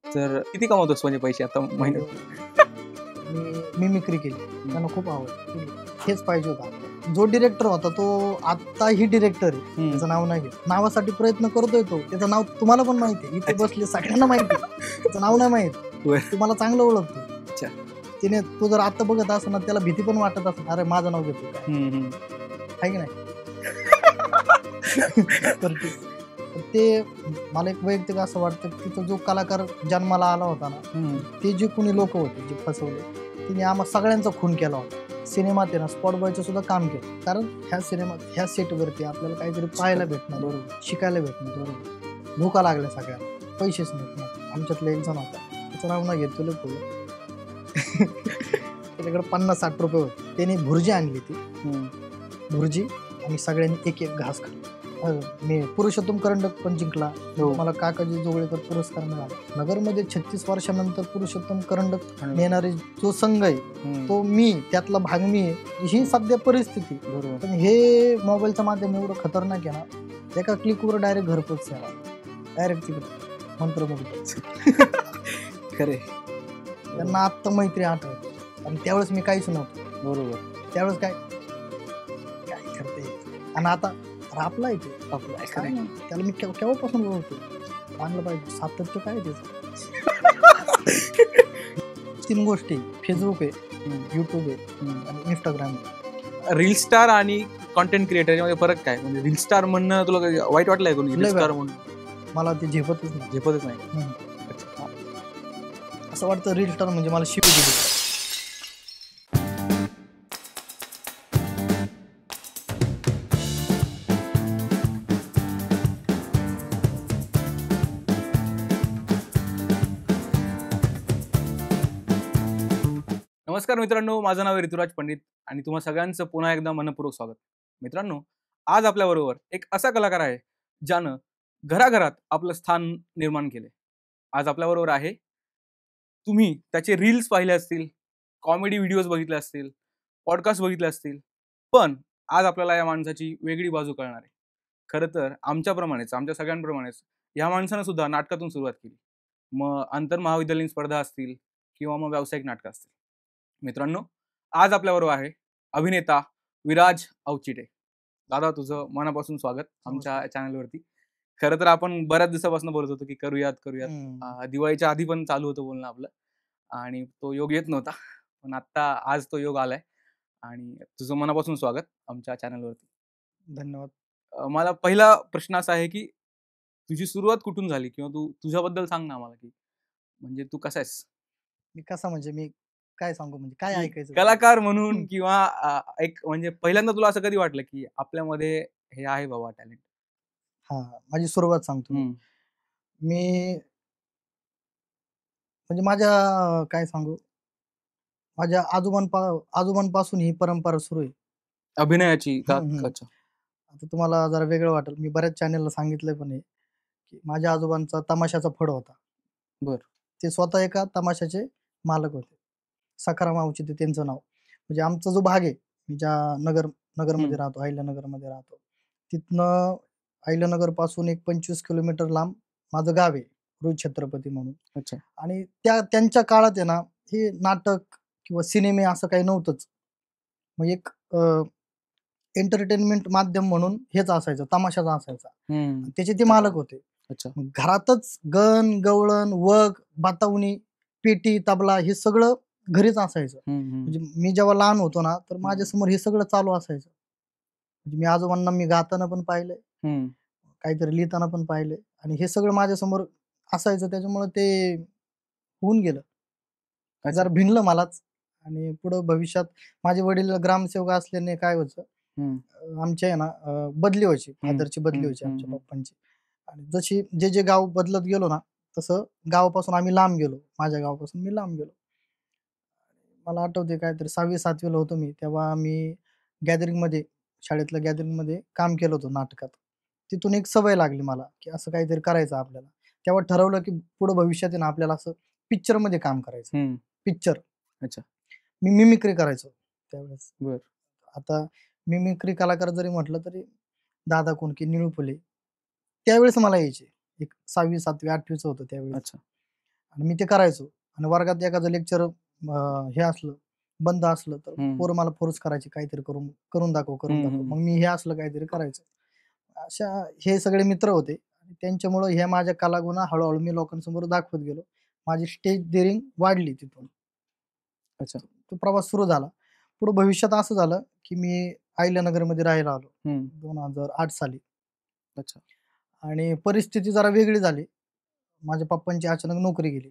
तर किती कमवतोस म्हणजे पैसे आता महिन्यात? मी मिमिक्री केली, त्यांना खूप आवडली. हेच पाहिजे होतं आपल्याला. जो डिरेक्टर होता तो आत्ताही डिरेक्टर आहे, त्याचं नाव नाही घेत. नावासाठी प्रयत्न करतोय तो, त्याचं नाव तुम्हाला पण माहिती आहे, इथे बसले सगळ्यांना माहिती आहे. त्याचं नाव नाही माहित, तुम्हाला चांगलं ओळखतो. तिने तो जर आता बघत असं ना, त्याला भीती पण वाटत असं, अरे माझं नाव घेतो काय की नाही. तर ते मला एक वैयक्तिक असं वाटतं की तिथं जो कलाकार जन्माला आला होता ना, ते जे कोणी लोक होते जे फसवले, तिने आम्हा सगळ्यांचा खून केला होता. सिनेमात आहे ना स्पॉट बॉयचं सुद्धा काम केलं, कारण ह्या सिनेमात ह्या सेटवरती आपल्याला काहीतरी पाहायला भेटणार, शिकायला भेटणार, धोका लागला सगळ्यांना, पैसेच नव्हते. आमच्यातलं एक जण होता, त्याचं नाव ना घेत तुला त्याच्याकडे 50-60 रुपये होते. त्याने भुर्जी आणली, ती भुर्जी आणि सगळ्यांनी एक एक घास खाल्ला. मी पुरुषोत्तम करंडक पण जिंकला, मला काकाजी जोगळेकर पुरस्कार मिळाला. नगरमध्ये 36 वर्षानंतर पुरुषोत्तम करंडक नेणारे जो संघ आहे तो मी, त्यातला भाग मी आहे, ही सध्या परिस्थिती. पण हे मोबाईलचं माध्यम एवढं खतरनाक आहे ना, एका क्लिकवर डायरेक्ट घरपोच यायला, डायरेक्ट तिकडे मंत्रमुग्ध. खरे त्यांना आत्ता मैत्री आठवते, आणि त्यावेळेस मी काहीच नव्हतो. बरोबर, त्यावेळेस काय करते, आणि आता आपला येते त्याला मी केव्हापासून ओळखतो, चांगलं पाहिजे सातत्य काय त्याचं. 3 गोष्टी, फेसबुक आहे, युट्यूब आहे आणि इंस्टाग्राम आहे. रील स्टार आणि कॉन्टेंट क्रिएटर मध्ये फरक काय? म्हणजे रील स्टार म्हणणं तुला वाईट वाटलंय कोणी रील स्टार म्हणून? मला ते झेपतच नाही. असं वाटतं रील स्टार म्हणजे मला शिवी दिली. नमस्कार मित्रांनो, माझं नाव आहे ऋतुराज पंडित आणि तुम्हा सगळ्यांचं पुन्हा एकदा मनपूर्वक स्वागत. मित्रांनो, आज आपल्याबरोबर एक असा कलाकार आहे ज्यानं घराघरात आपलं स्थान निर्माण केले. आज आपल्याबरोबर आहे, तुम्ही त्याचे रील्स पाहिले असतील, कॉमेडी व्हिडिओज बघितले असतील, पॉडकास्ट बघितले असतील, पण आज आपल्याला या माणसाची वेगळी बाजू कळणार आहे. खरं तर आमच्याप्रमाणेच, आमच्या सगळ्यांप्रमाणेच या माणसानं सुद्धा नाटकातून सुरुवात केली. मग आंतर महाविद्यालयीन स्पर्धा असतील किंवा मग व्यावसायिक नाटकं असतील. मित्रांनो, आज आपल्याबरोबर आहे अभिनेता विराज अवचिटे. दादा, तुझं मनापासून स्वागत आमच्या चॅनलवरती. खरं तर आपण बऱ्याच दिवसापासून बोलत होतो की करूयात. दिवाळीच्या आधी पण चालू होतं बोलणं आपलं, आणि तो योग येत नव्हता, पण आता आज तो योग आलाय, आणि तुझं मनापासून स्वागत आमच्या चॅनलवरती. धन्यवाद. मला पहिला प्रश्न असा आहे की तुझी सुरुवात कुठून झाली, किंवा तू तुझ्याबद्दल सांग ना आम्हाला, की म्हणजे तू कसा आहेस? मी कसा म्हणजे मी काय सांगू, म्हणजे काय ऐकायचं कलाकार म्हणून, किंवा एक म्हणजे पहिल्यांदा तुला असं कधी वाटलं की आपल्यामध्ये हे आहे बाबा टॅलेंट? माझी सुरुवात सांगतो. मी म्हणजे माझ्या काय सांगू, माझ्या आजोबांपासून ही परंपरा सुरू आहे अभिनयाची का? अच्छा. आता तुम्हाला जरा वेगळं वाटेल, मी बऱ्याच चॅनलला सांगितलंय पण आहे की माझ्या आजोबांचा तमाशाचा फड होता. ते स्वतः एका तमाशाचे मालक होते. सखाराम अवचिते त्यांचं नाव. म्हणजे आमचा जो भाग आहे, मी ज्या नगरमध्ये राहतो, अहिल्यानगरमध्ये राहतो, तिथनं अहिल्यानगर पासून एक 25 किलोमीटर लांब माझं गाव आहे, रोहित छत्रपती म्हणून. अच्छा. आणि त्यांच्या काळात आहे ना, हे नाटक किंवा सिनेमे असं काही नव्हतंच. मग एक एंटरटेनमेंट माध्यम म्हणून हेच असायचं, तमाशाचा असायचा. त्याचे ते मालक होते. घरातच गण, गवळण, वग, बातावणी, पेटी, तबला हे सगळं घरीच असायचं. म्हणजे मी जेव्हा लहान होतो ना, तर माझ्यासमोर हे सगळं चालू असायचं. म्हणजे मी आजोबांना मी गाताना पण पाहिलंय, काहीतरी लिहिताना पण पाहिलंय, आणि हे सगळं माझ्यासमोर असायचं. त्याच्यामुळे ते होऊन गेलं, जरा भिनलं मलाच. आणि पुढं भविष्यात माझे वडील ग्रामसेवक असल्याने काय व्हायचं, आमच्या आहे ना बदली व्हायची, फादरची बदली व्हायची आमच्या पप्पांची. आणि जशी जे गाव बदलत गेलो ना, तसं गावापासून आम्ही लांब गेलो, माझ्या गावापासून मी लांब गेलो. मला आठवते काहीतरी 6वी-7वीला होतो मी, तेव्हा मी गॅदरिंगमध्ये, शाळेतल्या गॅदरिंगमध्ये काम केलं होतं नाटकात. तिथून एक सवय लागली मला की असं काहीतरी करायचं आपल्याला. तेव्हा ठरवलं की पुढे भविष्यात आहे ना आपल्याला असं पिक्चरमध्ये काम करायचं. पिक्चर. अच्छा. मी मिमिक्री करायचो त्यावेळेस. आता मिमिक्री कलाकार जरी म्हटलं तरी दादा कोंडके, निळू फुले त्यावेळेस मला यायचे. एक 6वी, 7वी, 8वीचं होतं त्यावेळेस. आणि मी ते करायचो. आणि वर्गात एखादं लेक्चर हे असलं, बंद असलं, तर पोरं मला फोर्स करायचे, काहीतरी करून दाखव, करून दाखव. मग मी हे असलं काहीतरी करायचं. अशा हे सगळे मित्र होते. आणि त्यांच्यामुळं ह्या माझ्या कलागुण हळूहळू मी लोकांसमोर दाखवत गेलो. माझी स्टेज डेअरिंग वाढली तिथून. अच्छा. तो प्रवास सुरू झाला. पुढे भविष्यात असं झालं, की मी अहिल्यानगरमध्ये राहायला आलो 2008 साली. अच्छा. आणि परिस्थिती जरा वेगळी झाली. माझ्या पप्पांची अचानक नोकरी गेली.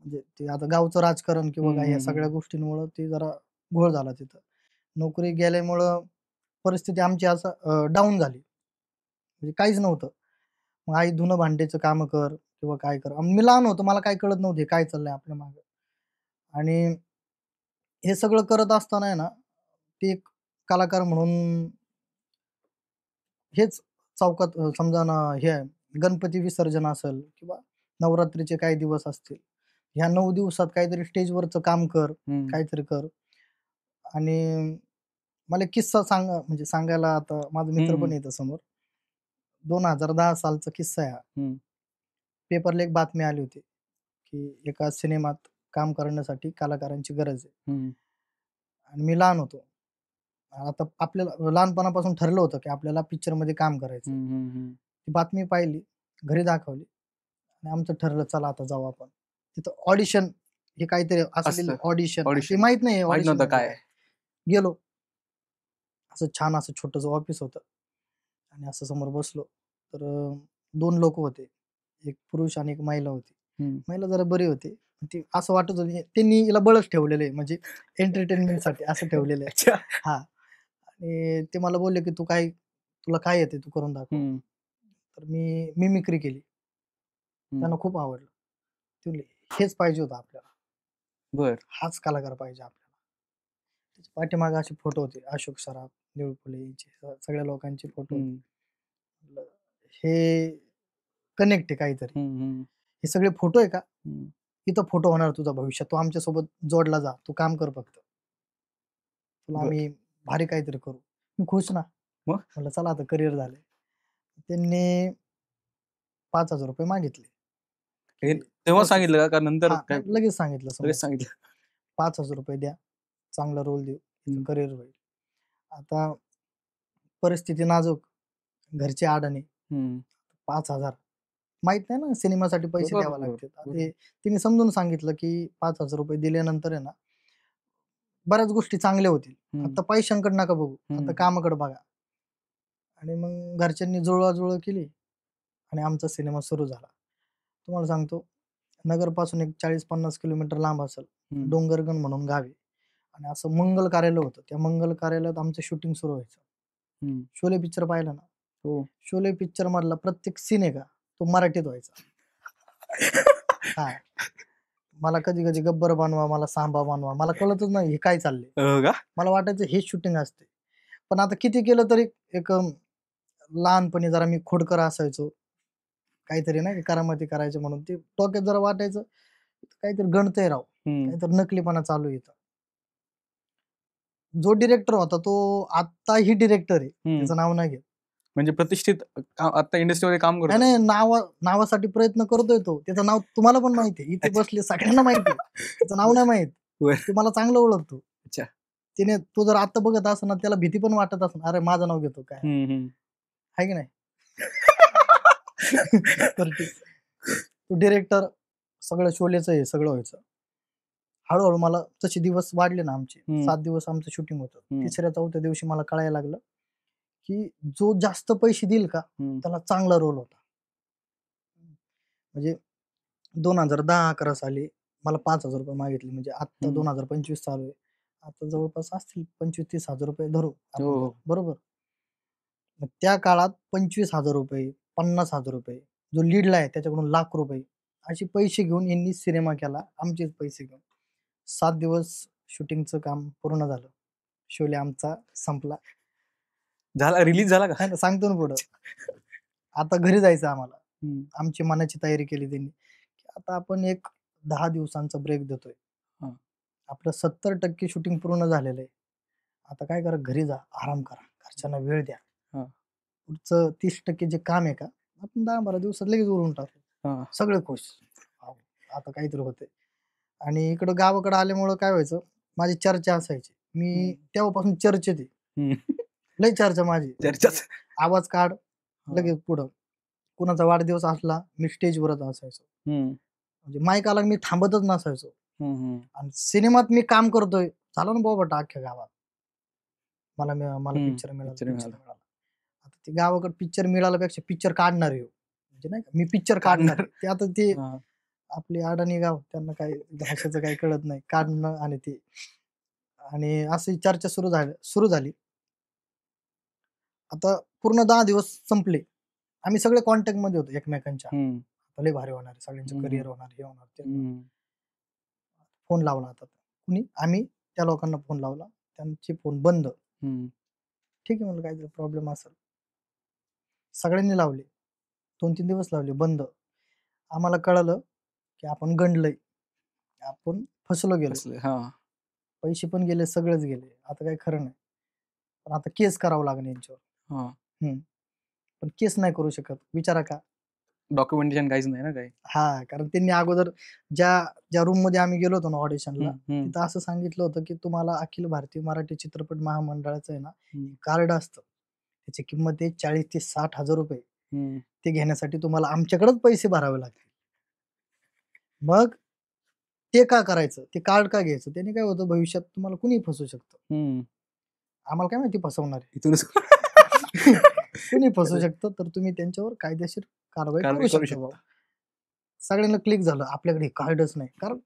म्हणजे ते आता गावचं राजकारण किंवा काय ह्या सगळ्या गोष्टींमुळं ते जरा घोळ झाला तिथं. नोकरी गेल्यामुळं परिस्थिती आमची असं डाऊन झाली. म्हणजे काहीच नव्हतं. मग आई धुणं भांड्याचं कामं कर किंवा काय कर. मी लहान होतो, मला काही कळत नव्हते काय चाललंय आपल्या मागे. आणि हे सगळं करत असताना आहे ना, ते एक कलाकार म्हणून हेच चौकात समजा ना, हे आहे, गणपती विसर्जन असेल किंवा नवरात्रीचे काही दिवस असतील, ह्या 9 दिवसात काहीतरी स्टेजवरचं काम कर, काहीतरी कर. आणि मला एक किस्सा म्हणजे सांगायला आता माझा मित्र पण येतो समोर. 2010 सालचा किस्सा आहे हा. पेपरला एक बातमी आली होती, की एका सिनेमात काम करण्यासाठी कलाकारांची गरज आहे. आणि मी लहान होतो. आता आपल्याला लहानपणापासून ठरलं होतं, की आपल्याला पिक्चरमध्ये काम करायचं. ती बातमी पाहिली, घरी दाखवली आणि आमचं ठरलं, चला आता जाऊ आपण. तिथं ऑडिशन हे काहीतरी असलेलं ऑडिशन, ते माहित नाही ऑडिशन काय. गेलो. असं छान असं छोटंसं ऑफिस होतं आणि असं समोर बसलो, तर 2 लोक होते. एक पुरुष आणि एक महिला होती. महिला जरा बरी होती. ती असं वाटत होती त्यांनी हिला बळच ठेवलेलं आहे, म्हणजे एंटरटेनमेंटसाठी असं ठेवलेलं आहे. हां. आणि ते मला बोलले, की तुला काय येते, तू करून दाखव. तर मी मिमिक्री केली. त्यांना खूप आवडलं. ते म्हणले, हेच पाहिजे होतं आपल्याला. हाच कलाकार पाहिजे आपल्याला. त्याच्या पाठीमागे असे फोटो होते, अशोक सराफ, निळू फुले यांचे सगळ्या लोकांचे फोटो होते. म्हटलं, हे कनेक्ट आहे काहीतरी. हे सगळे फोटो आहे का? इथं फोटो होणार तुझा भविष्यात. तू आमच्यासोबत जोडला जा. तू काम कर फक्त. तुला आम्ही भारी काहीतरी करू. मी खुश ना. म्हटलं चला आता करिअर झालंय. त्यांनी ₹5,000 मागितले. तेव्हा सांगितलं का नंतर? लगेच सांगितलं. लगेच सांगितलं. ₹5,000 द्या, चांगला रोल देऊ, करिअर होईल. आता परिस्थिती नाजूक, घरचे अडाणी. 5,000 माहित नाही ना, सिनेमासाठी पैसे द्यावे लागतात. तिने समजून सांगितलं, की ₹5,000 दिल्यानंतर आहे ना, बऱ्याच गोष्टी चांगल्या होतील. आता पैशांकडे नका बघू, आता कामाकडे बघा. आणि मग घरच्यांनी जुळवाजुळव केली आणि आमचा सिनेमा सुरू झाला. तुम्हाला सांगतो, नगरपासून एक 40-50 किलोमीटर लांब असेल, डोंगरगण म्हणून गाव आहे. आणि असं मंगल कार्यालय होतं. त्या मंगल कार्यालयात आमचं शूटिंग सुरू व्हायचं. शोले पिक्चर पाहिला ना? हो. शोले पिक्चर मधला प्रत्येक सीन आहे का, तो मराठीत व्हायचा. हा. मला कधी कधी गब्बर बनवा, मला सांबा बनवा, मला कळतच नाही हे काय चाललंय. मला वाटायचं हे शूटिंग असते. पण आता किती केलं तरी एक लहानपणी जरा मी खोडकर असायचो, काहीतरी नाही करामती करायचं म्हणून ते डोक्यात जरा वाटायचं काहीतरी गणतय राव, काहीतरी नकलीपणा चालू येतं. जो डिरेक्टर होता तो आत्ताही डिरेक्टर आहे, त्याचं नाव नाही घेत. म्हणजे प्रतिष्ठित आता इंडस्ट्रीमध्ये काम करतो. नाही, नावासाठी प्रयत्न करतोय तो. त्याचं नाव तुम्हाला पण माहिती आहे, इथे बसले सगळ्यांना माहिती आहे. त्याचं नाव नाही माहित, ते मला चांगलं ओळखतो. तिने तो जर आता बघत असं ना, त्याला भीती पण वाटत असं, अरे माझं नाव घेतो काय, आहे की नाही. तर तो डिरेक्टर, सगळं शोलेचं हे सगळं व्हायचं. हळूहळू मला तसे दिवस वाढले ना आमचे, 7 दिवस आमचं शूटिंग होतं. 3-4 दिवशी मला कळायला लागलं, की जो जास्त पैसे देईल का त्याला चांगला रोल होता. म्हणजे 2010-11 साली मला ₹5,000 मागितले. म्हणजे आता 2025 चालू आहे, आता जवळपास असतील 25-30 हजार रुपये धरू आपण, बरोबर. मग त्या काळात ₹25,000, ₹50,000, जो लीडला आहे त्याच्याकडून ₹1,00,000 असे पैसे घेऊन यांनी सिनेमा केला, आमचेच पैसे घेऊन. 7 दिवस शूटिंगचं काम पूर्ण झालं. शोले आमचा संपला. झाला, रिलीज झाला का? सांगतो ना पुढं. आता घरी जायचं आम्हाला. आमची मनाची तयारी केली त्यांनी, की आता आपण एक 10 दिवसांचा ब्रेक देतोय. आपलं 70% शूटिंग पूर्ण झालेलं आहे. आता काय करा, घरी जा, आराम करा, घरच्यांना वेळ द्या. पुढचं 30% जे काम आहे का, आपण 10-12 दिवसात लगेच उरून टाकू. सगळे खुश. आता काहीतरी होते. आणि इकडं गावाकडे आल्यामुळं काय व्हायचं, माझी चर्चा असायची. मी तेव्हापासून चर्चेत आहे. लय चर्चा माझी. चर्चाच. आवाज काढ लगेच पुढं. कुणाचा वाढदिवस असला मी स्टेजवरच असायचो. म्हणजे माईक आला मी थांबतच नसायचो. आणि सिनेमात मी काम करतोय, झालं ना बाबा अख्ख्या गावात. मला पिक्चर मिळाला. आता ते गावाकडे पिक्चर मिळाल्यापेक्षा पिक्चर काढणार आहे म्हणजे नाही का, मी पिक्चर काढणार. ते आता ते आपले अडाणी गाव, त्यांना काही भाषेचं काही कळत नाही, काढणं आणि ते. आणि अशी चर्चा सुरू झाली. आता पूर्ण 10 दिवस संपले. आम्ही सगळे कॉन्टॅक्ट मध्ये होतो एकमेकांच्या. लय भारी होणार, सगळ्यांचं करिअर होणार, हे होणार ते. फोन लावला आता कुणी, आम्ही त्या लोकांना फोन लावला, त्यांचे फोन बंद. ठीक आहे म्हणलं, काहीतरी प्रॉब्लेम असेल. सगळ्यांनी लावले, 2-3 दिवस लावले, बंद. आम्हाला कळलं की आपण गंडलय, आपण फसलो गेलो. पैसे पण गेले, सगळेच गेले. आता काही खरं नाही. पण आता केस करावं लागणार यांच्यावर. पण केस नाही करू शकत, विचारा का. डॉक्युमेंटेशन काहीच नाही ना काही. कारण त्यांनी अगोदर ज्या रूम मध्ये आम्ही गेलो होतो ना ऑडिशनला, तिथं असं सांगितलं होतं की तुम्हाला अखिल भारतीय मराठी चित्रपट महामंडळाचं आहे ना कार्ड असतं, त्याची किंमत आहे 40 ते 60 हजार रुपये. ते घेण्यासाठी तुम्हाला आमच्याकडेच पैसे भरावे लागतील. मग ते का करायचं, ते कार्ड का घ्यायचं, त्याने काय होतं, भविष्यात तुम्हाला कुणी फसवू शकतं. आम्हाला काय माहिती फसवणार आहे, इथूनच कुणी फसवू शकतं, तर तुम्ही त्यांच्यावर कायदेशीर कारवाई करू शकता. सगळ्यांना क्लिक झालं, आपल्याकडे कार्डच नाही. कारण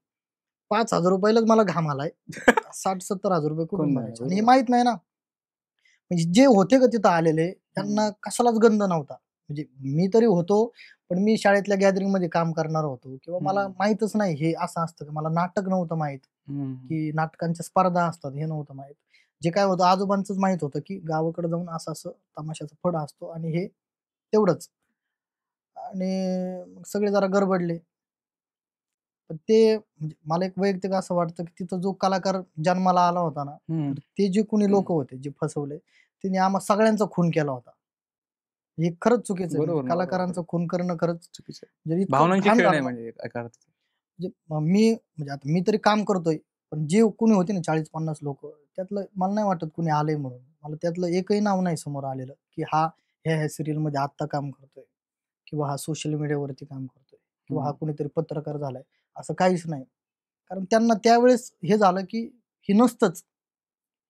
5,000 रुपयालाच मला घाम आलाय, 60-70 हजार रुपये कुठून भरायचे. आणि हे माहित नाही ना, म्हणजे जे होते का तिथं आलेले त्यांना कशालाच गंध नव्हता. म्हणजे मी तरी होतो, पण मी शाळेतल्या गॅदरिंग मध्ये काम करणार होतो, किंवा मला माहितच नाही हे असं असतं. मला नाटक नव्हतं माहित की नाटकांच्या स्पर्धा असतात, हे नव्हतं माहित. जे काय होतं आजोबांचंच माहित होतं की गावाकडे जाऊन असं असं तमाशाचा फड असतो, आणि हे तेवढंच. आणि सगळे जरा गडबडले. पण ते म्हणजे मला एक वैयक्तिक असं वाटतं की तिथं जो कलाकार जन्माला आला होता ना, तर ते जे कोणी लोक होते जे फसवले, त्यांनी आम्हा सगळ्यांचा खून केला होता. हे खरंच चुकीचं आहे. कलाकारांचा खून करणं खरंच चुकीचं आहे. भावनांची खेळ नाही म्हणजे म्हणजे आता मी तरी काम करतोय, पण जे कोणी होते ना 40-50 लोक, त्यातलं मला नाही वाटत कोणी आलंय म्हणून. मला त्यातलं एकही नाव नाही समोर आलेलं की हा ह्या सिरियल मध्ये आत्ता काम करतोय, किंवा हा सोशल मीडियावरती काम करतोय, किंवा हा कोणीतरी पत्रकार झालाय, असं काहीच नाही. कारण त्यांना त्यावेळेस हे झालं की हे नसतंच,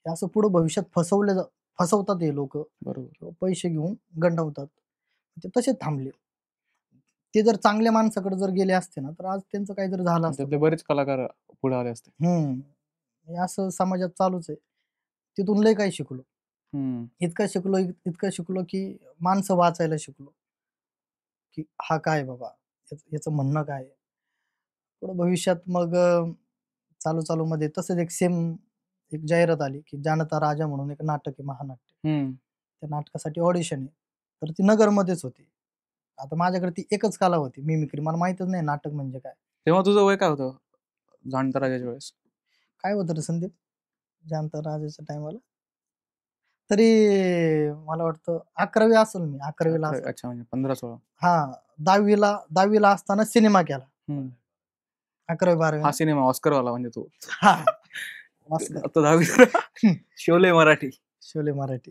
हे असं पुढे भविष्यात फसवतात हे लोक, बरोबर, पैसे घेऊन गंडवतात. ते तसे थांबले. ते जर चांगल्या माणसाकडे जर गेले असते ना, तर आज त्यांचं काहीतरी झालं असतं. बरेच कलाकार पुढे आले असते. हे असं समाजात चालूच आहे. तिथून लय काही शिकलो. इतकं शिकलो की माणसं वाचायला शिकलो, की हा काय बाबा, याचं म्हणणं काय आहे. पुढे भविष्यात मग चालू मध्ये तसंच एक जाहिरात आली की जानता राजा म्हणून एक नाटक आहे, महानाट्य. त्या नाटकासाठी ऑडिशन आहे, तर ती नगरमध्येच होती. आता माझ्याकडे ती एकच कला होती, मिमिक्री. मला माहितच नाही नाटक म्हणजे काय. तेव्हा तुझं वय काय होतं जाणता राजाच्या वेळेस? काय होतं रे संदीप जानता राजाच्या टायमाला? तरी मला वाटतं 11वी असेल मी, 11वीला. अच्छा, म्हणजे 15-16. हा, 10वीला असताना सिनेमा केला. 11वी-12वी हा सिनेमा ऑस्कर वाला म्हणजे तू. आता 10वी शोले मराठी. शोले मराठी.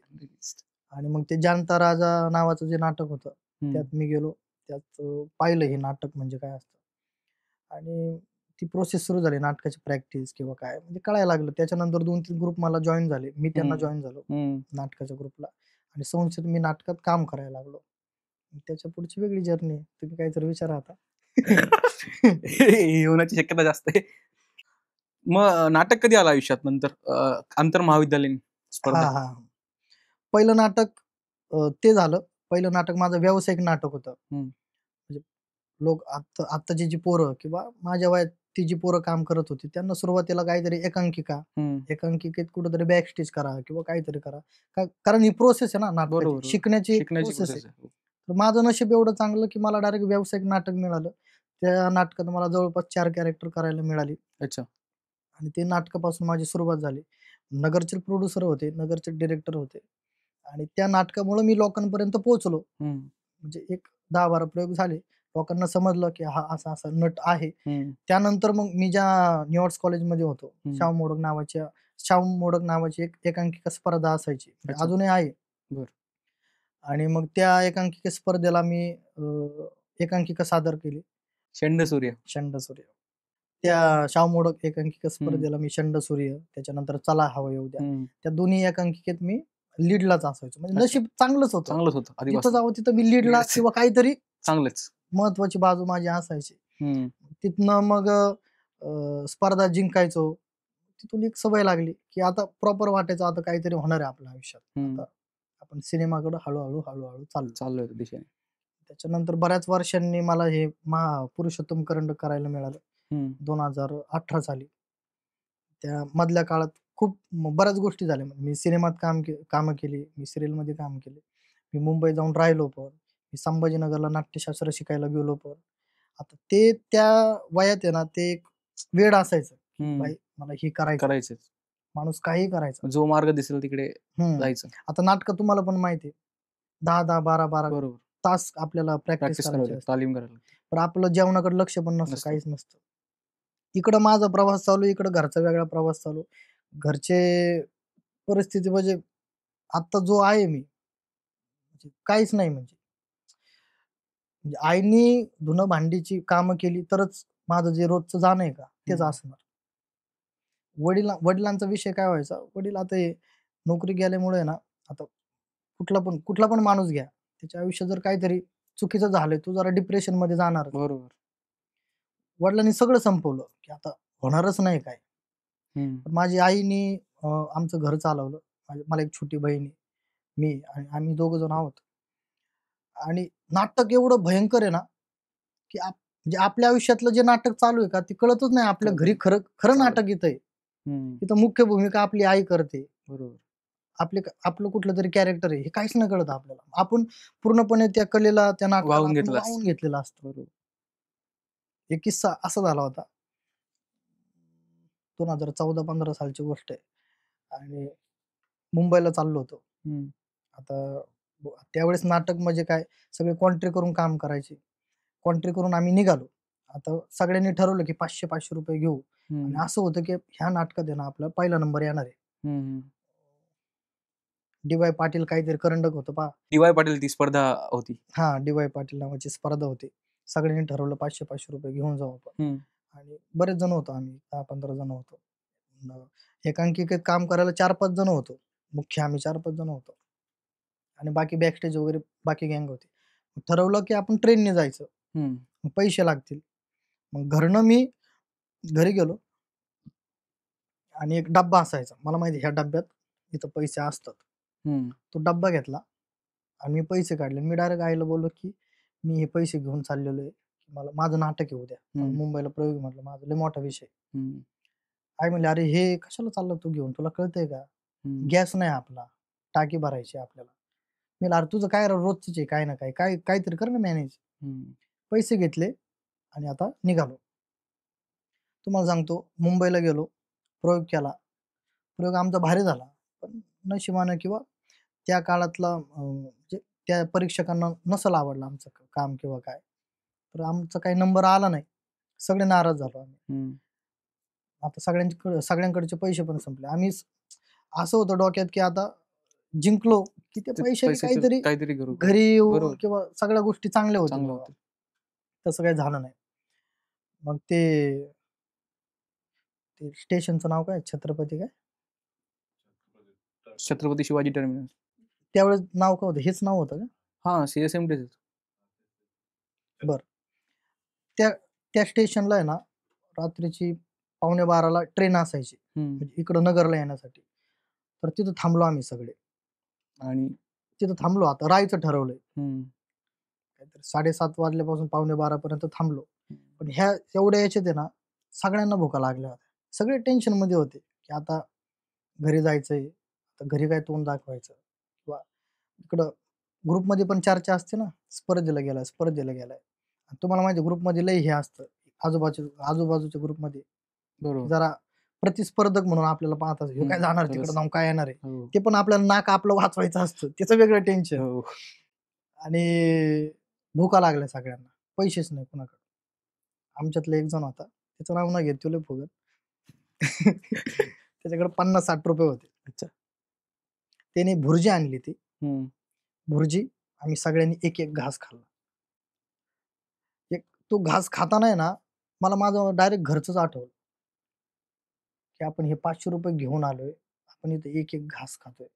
आणि मग ते जानता राजा नावाचं जे नाटक होतं, त्यात मी गेलो, त्यात पाहिलं हे नाटक म्हणजे काय असतं. आणि ती प्रोसेस सुरू झाली, नाटकाची प्रॅक्टिस किंवा काय, म्हणजे कळायला लागलं. त्याच्यानंतर 2-3 ग्रुप मला जॉईन झाले, मी त्यांना जॉईन झालो नाटकाच्या ग्रुपला, आणि संस्थेत मी नाटकात काम करायला लागलो. त्याच्या पुढची वेगळी जर्नी. तुम्ही काहीतरी विचारा आता. होण्याची शक्यता जास्त आहे. मग नाटक कधी आलं आयुष्यात नंतर, आंतर महाविद्यालयीन स्पर्धा? पहिलं नाटक ते झालं. पहिलं नाटक माझं व्यावसायिक नाटक होतं. म्हणजे लोक आत्ताची जी पोरं किंवा माझ्या वयात ती जी पोरं काम करत होती, त्यांना सुरुवातीला काहीतरी एकांकिकेत कुठेतरी बॅक स्टेज करा किंवा काहीतरी करा, कारण ही प्रोसेस आहे ना नाटकाची, शिकण्याची प्रोसेस आहे. तर माझं नशीब एवढं चांगलं की मला डायरेक्ट व्यावसायिक नाटक मिळालं. त्या नाटकात मला जवळपास 4 कॅरेक्टर करायला मिळाली. अच्छा. आणि ते नाटकापासून माझी सुरुवात झाली. नगरचे प्रोड्युसर होते, नगरचे डिरेक्टर होते, आणि त्या नाटकामुळे मी लोकांपर्यंत पोहोचलो. म्हणजे एक 10-12 प्रयोग झाले, लोकांना समजलं की हा असा असा नट आहे. त्यानंतर मग मी ज्या न्यूयॉर्क कॉलेजमध्ये होतो, शाहू मोडक नावाची एक एकांकिका स्पर्धा असायची, अजूनही आहे. आणि मग त्या एकांकिका स्पर्धेला मी एकांकिका सादर केली, शंडसूर्य. त्या शाहू मोडक एकांकिका स्पर्धेला मी शंडसूर्य, त्याच्यानंतर चला हवं येऊ द्या, त्या दोन्ही एकांकिकेत मी लीडलाच असायचो. म्हणजे नशीब चांगलंच होतं. जिथं जावं तिथं मी लीडला किंवा काहीतरी चांगलंच महत्वाची बाजू माझी असायची. तिथनं मग स्पर्धा जिंकायचो. तिथून एक सवय लागली की आता प्रॉपर वाटायचं आता काहीतरी होणार आहे आपल्या आयुष्यात. आता आपण सिनेमाकडे हळूहळू चाललोय दिशेने. त्याच्यानंतर बऱ्याच वर्षांनी मला हे पुरुषोत्तम करंडक करायला मिळालं 2018 साली. त्या मधल्या काळात खूप बऱ्याच गोष्टी झाल्या. मी सिनेमात कामं केली, मी सिरियलमध्ये काम केले, मी मुंबई जाऊन राहिलो, पण मी संभाजीनगरला नाट्यशास्त्र शिकायला गेलो. पण आता ते त्या वयात आहे ना, ते एक वेळ असायचं की भाई मला हे करायचं, माणूस काही करायचा, जो मार्ग दिसेल तिकडे जायचं. आता नाटक तुम्हाला पण माहिती आहे, 10-10, 12-12 तास आपल्याला प्रॅक्टिस करायची, तालीम करायला. पण आपलं जेवणाकडे लक्ष पण नसतं, काहीच नसतं. इकडं माझा प्रवास चालू, इकडं घरचा वेगळा प्रवास चालू. घरचे परिस्थिती म्हणजे आता जो आहे मी काहीच नाही. म्हणजे आईनी धुणं भांडीची कामं केली तरच माझं जे रोजचं जाणं आहे का तेच असणार. वडिलांचा विषय काय व्हायचा, वडील आता नोकरी गेल्यामुळे ना, आता कुठला पण माणूस घ्या, त्याच्या आयुष्यात जर काहीतरी चुकीचं झालंय, तो जरा डिप्रेशन मध्ये जाणार. बरोबर. वडिलांनी सगळं संपवलं की आता होणारच नाही काय. माझी आईनी आमचं घर चालवलं. मला एक छोटी बहीण, मी आणि आम्ही 2 जण आहोत. आणि नाटक एवढं भयंकर आहे ना की म्हणजे आपल्या आयुष्यातलं जे नाटक चालू आहे का ते कळतच नाही. आपल्या घरी खरं नाटक येतंय. इथं मुख्य भूमिका आपली आई करते. बरोबर. आपलं कुठलं तरी कॅरेक्टर आहे हे काहीच नाही कळत आपल्याला. आपण पूर्णपणे त्या कलेला, त्या नाटकाला वाहून घेतलेला असतो. एक किस्सा असा झाला होता, 2014-15 सालची गोष्ट आहे. आणि मुंबईला चाललो होतो. आता त्यावेळेस नाटक म्हणजे काय, सगळे कॉन्ट्री करून काम करायचे. कॉन्ट्री करून आम्ही निघालो. आता सगळ्यांनी ठरवलं की 500-500 रुपये घेऊ. आणि असं होतं की ह्या नाटकात आहे ना आपला पहिला नंबर येणार आहे. डी.वाय. पाटील काहीतरी करंडक होतं पहा. डी.वाय. पाटील ती स्पर्धा होती. डी.वाय. पाटील नावाची स्पर्धा होती. सगळ्यांनी ठरवलं 500-500 रुपये घेऊन जाऊ आपण. आणि बरेच जण होतो आम्ही, 10-15 जण होतो. एकांकिकेत काम करायला 4-5 जण होतो. मुख्य आम्ही 4-5 जण होतो. आणि बाकी बॅकस्टेज वगैरे बाकी गँग होती. ठरवलं की आपण ट्रेनने जायचं, पैसे लागतील. मग घरनं मी घरी गेलो आणि एक डब्बा असायचा. मला माहिती ह्या डब्यात इथं पैसे असतात. तो डब्बा घेतला आणि मी पैसे काढले. मी डायरेक्ट आईला बोललो की मी हे पैसे घेऊन चाललेलो आहे, मला माझं नाटक येऊ द्या, मुंबईला प्रयोग. म्हटलं माझा लय मोठा विषय. आई म्हणली अरे हे कशाला चाललं तू घेऊन, तुला कळतंय का, गॅस नाही आपला, टाकी भरायची आपल्याला. मी अरे तुझं काय रोजच आहे, काय ना काहीतरी कर ना मॅनेज. पैसे घेतले आणि आता निघालो. तुम्हाला सांगतो, मुंबईला गेलो, प्रयोग केला. प्रयोग आमचा भारी झाला. पण नशिबानं किंवा त्या काळातला म्हणजे त्या परीक्षकांना नसेल आवडलं आमचं काम किंवा काय, तर आमचा काही नंबर आला नाही. सगळे नाराज झालो आम्ही. आता सगळ्यांकडचे पैसे पण संपले. आम्ही असं होतं डोक्यात की आता जिंकलो की ते पैसे काहीतरी घरी येऊ किंवा सगळ्या गोष्टी चांगल्या होत्या. तसं काही झालं नाही. मग ते स्टेशनचं नाव काय, छत्रपती शिवाजी टर्मिनस. त्यावेळेस नाव काय होतं, हेच नाव होतं का? CSMT. बर. त्या स्टेशनला आहे ना, रात्रीची 11:15ला ट्रेन असायची, म्हणजे इकडं नगरला येण्यासाठी. तर तिथं थांबलो आम्ही सगळे. आणि तिथं थांबलो, आता राहायचं ठरवलंय. काहीतरी 7:30 वाजल्यापासून 11:15 पर्यंत थांबलो. पण ह्या एवढ्या याच्यात आहे ना, सगळ्यांना भुका लागल्या होत्या. सगळे टेन्शन मध्ये होते की आता घरी जायचंय, आता घरी काय तोंड दाखवायचं. किंवा इकडं ग्रुपमध्ये पण चर्चा असते ना, स्पर्धेला गेलाय. तुम्हाला माहिती ग्रुपमध्ये लय हे असतं, आजूबाजूच्या ग्रुपमध्ये जरा प्रतिस्पर्धक म्हणून आपल्याला पाहतात, हे काय जाणार तिकडे जाऊन काय येणार आहे. ते पण आपल्याला नाक आपलं वाचवायचं असतं, त्याचं वेगळं टेन्शन. आणि भुका लागल्या सगळ्यांना. पैसेच नाही कुणाकडे. आमच्यातला एक जण होता, त्याचं नाव नाही घेत, तुला फुगत. त्याच्याकडे 50-60 रुपये होते. अच्छा. त्याने भुर्जी आणली ती भुर्जी. आम्ही सगळ्यांनी एक एक घास खाल्ला. एक तो घास खाताना आहे ना, मला माझं डायरेक्ट घरचंच आठवलं, की आपण हे 500 रुपये घेऊन आलोय, आपण इथे एक एक घास खातोय.